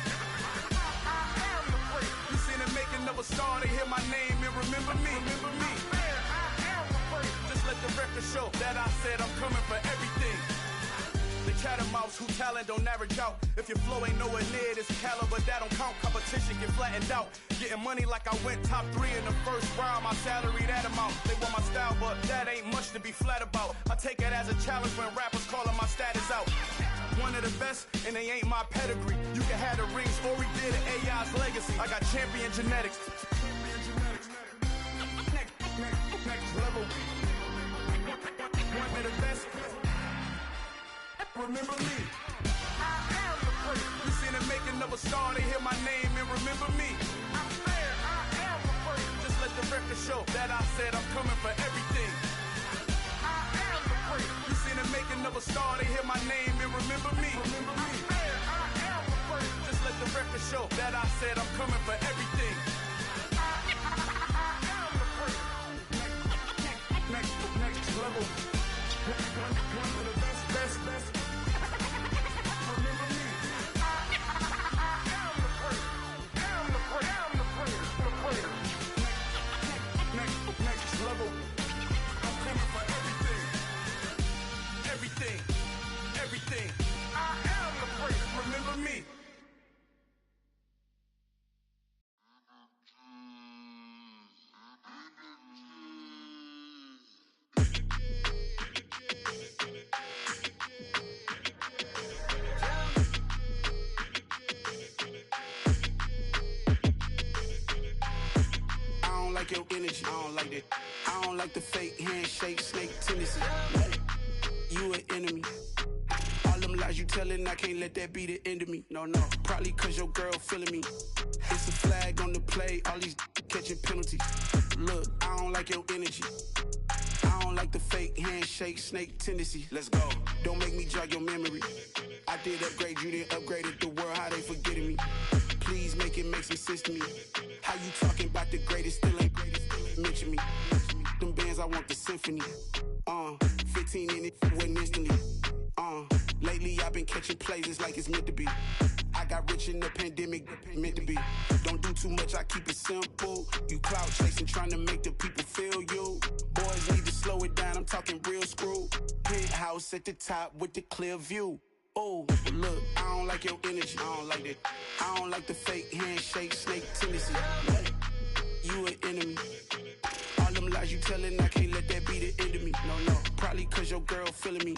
You seen it make another star, they hear my name and remember me. Just let the record show that I said I'm coming for everything. The cat and mouse who talent don't average out. If your flow ain't nowhere near this caliber, that don't count. Competition get flattened out. Getting money like I went top 3 in the first round. My salary that amount. They want my style, but that ain't much to be flat about. I take it as a challenge when rappers calling my status out. One of the best, and they ain't my pedigree. You can have the rings, or we did an AI's legacy. I got champion genetics. Next level. One of the best. Remember me. You seen it make another star, they hear my name and remember me. Just let the record show that I said I'm coming for everything. You seen it make another star, they hear my name and remember me. Just let the record show that I said I'm coming for everything. Next level. One of the best. Remember me. Next level. I'm coming for everything. I am the prince. Remember me. I don't like your energy. I don't like that. I don't like the fake handshake, snake tendency. You an enemy. All them lies you telling, I can't let that be the end of me. No. Probably cause your girl feeling me. It's a flag on the play, all these catching penalties. Look, I don't like your energy. I don't like the fake handshake, snake tendency. Let's go. Don't make me jog your memory. I did upgrade, you didn't upgrade it. The world, how they forgetting me. Please make it make some sense to me. How you talking about the greatest, still ain't greatest, mention me. Them bands, I want the symphony. 15 in it, wasn't instantly. Lately I've been catching plays, it's like it's meant to be. I got rich in the pandemic, meant to be. Don't do too much, I keep it simple. You clout chasing, trying to make the people feel you. Boys need to slow it down, I'm talking real screw. Penthouse at the top with the clear view. Oh, look, I don't like your energy, I don't like that. I don't like the fake handshake, snake tendency. You an enemy. All them lies you telling, I can't let that be the end of me. No. Probably cause your girl feeling me.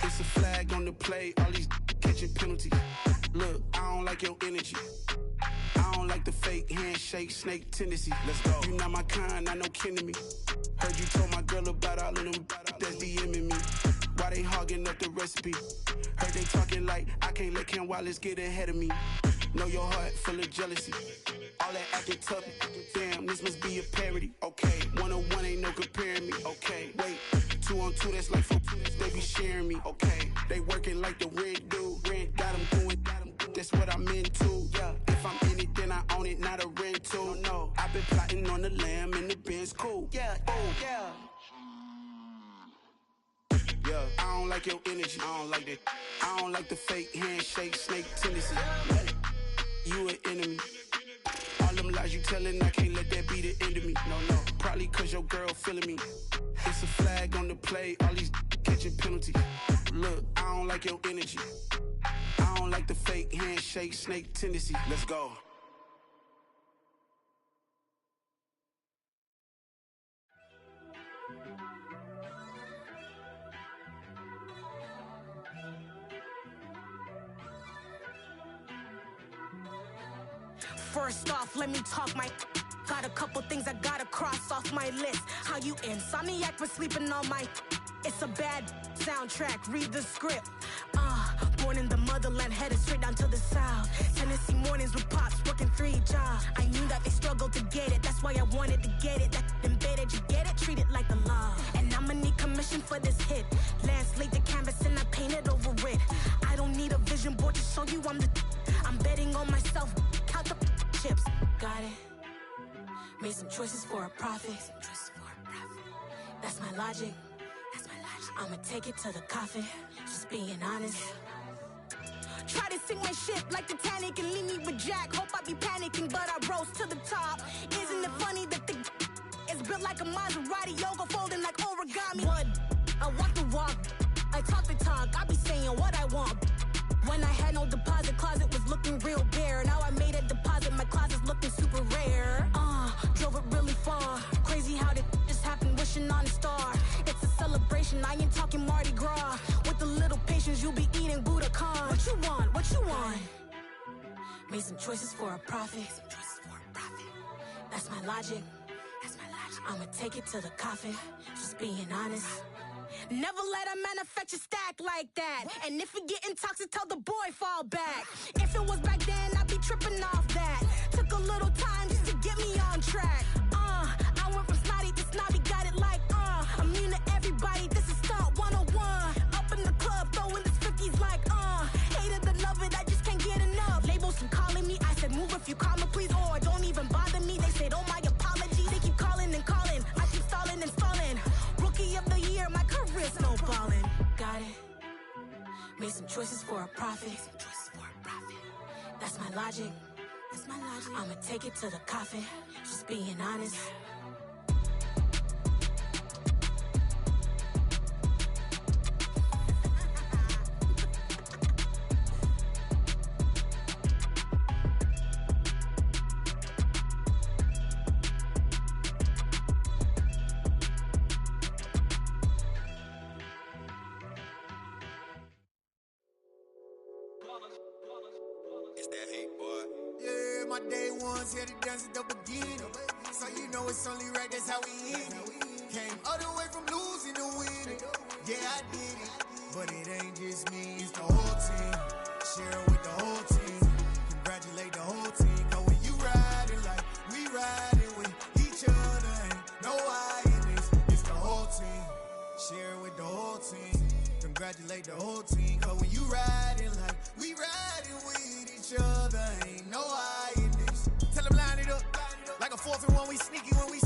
It's a flag on the play, all these catching penalties. Look, I don't like your energy. I don't like the fake handshake, snake tendency. Let's go. You not my kind, I know kin to me. Heard you told my girl about all of them that's DMing me. Why they hogging up the recipe? Heard they talking like I can't let Ken Wallace get ahead of me. Know your heart full of jealousy. All that acting tough, damn, this must be a parody. Okay, 101 ain't no comparing me. Okay, wait, 2 on 2, that's like 4, they be sharing me. Okay, they working like the rent dude. Rent got them doing, that's what I'm into. Yeah, if I'm in it, then I own it, not a rental. No, I've been plotting on the lamb and the Benz cool. Yeah, yeah. I don't like your energy, I don't like that. I don't like the fake handshake, snake tendency. You an enemy. All them lies you telling, I can't let that be the end of me. No. Probably cause your girl feeling me. It's a flag on the play, all these catching penalties. Look, I don't like your energy. I don't like the fake handshake, snake tendency. Let's go. First off, let me talk my. Got a couple things I gotta cross off my list. How you insomniac for sleeping on my. It's a bad soundtrack, read the script. Born in the motherland, headed straight down to the south. Tennessee mornings with pops, working 3 jobs. I knew that they struggled to get it, that's why I wanted to get it. That embedded, you get it, treat it like a law. And I'ma need commission for this hit. Lance laid the canvas and I painted over it. I don't need a vision board to show you I'm the. I'm betting on myself, count the chips. Got it. Made some choices for a profit. That's my logic. That's my logic. I'ma take it to the coffin. Just being honest. Try to sink my ship like Titanic and leave me with Jack. Hope I be panicking, but I rose to the top. Isn't it funny that the is built like a Maserati, yoga folding like origami? What? I walk the walk, I talk the talk, I be saying what I want. When I had no deposit, closet was looking real bare. Now I made a deposit, my closet's looking super rare. Drove it really far. Crazy how did this happen, wishing on a star. It's a celebration, I ain't talking Mardi Gras. With a little patience, you'll be eating Budokan. What you want? What you want? Made some choices for a profit. That's my logic. That's my logic. I'ma take it to the coffin. Just being honest. Never let a manufacture stack like that. And if it getting toxic, tell the boy fall back. If it was back then, I'd be tripping off that. Took a little time just to get me on track. I went from snotty to snobby, got it like, I'm immune to everybody, this is stunt 101. Up in the club, throwing this 50s like, hate it, love it, I just can't get enough. Labels from calling me, I said move if you call me, please, or don't even bother me. They said, oh my apology, they keep calling and calling. I keep stalling and stalling. Rookie of the year, my career's snowballing. Got it. Made some choices for a profit. That's my logic. That's my logic. I'ma take it to the coffin. Just being honest. It's that hate, boy. Yeah, my day ones here to dance at the beginning. So you know it's only right, that's how we hit it. Came all the way from losing to winning. Yeah, I did it. But it ain't just me, it's the whole team. Share it with the whole team. Congratulate the whole team. Cause when you riding like we riding with each other, ain't no I in this. It's the whole team. Share it with the whole team. Congratulate the whole team. Cause when you riding like we riding with each other, ain't no I in this. Tell them line it up. Like a 4th and 1, we sneaky when we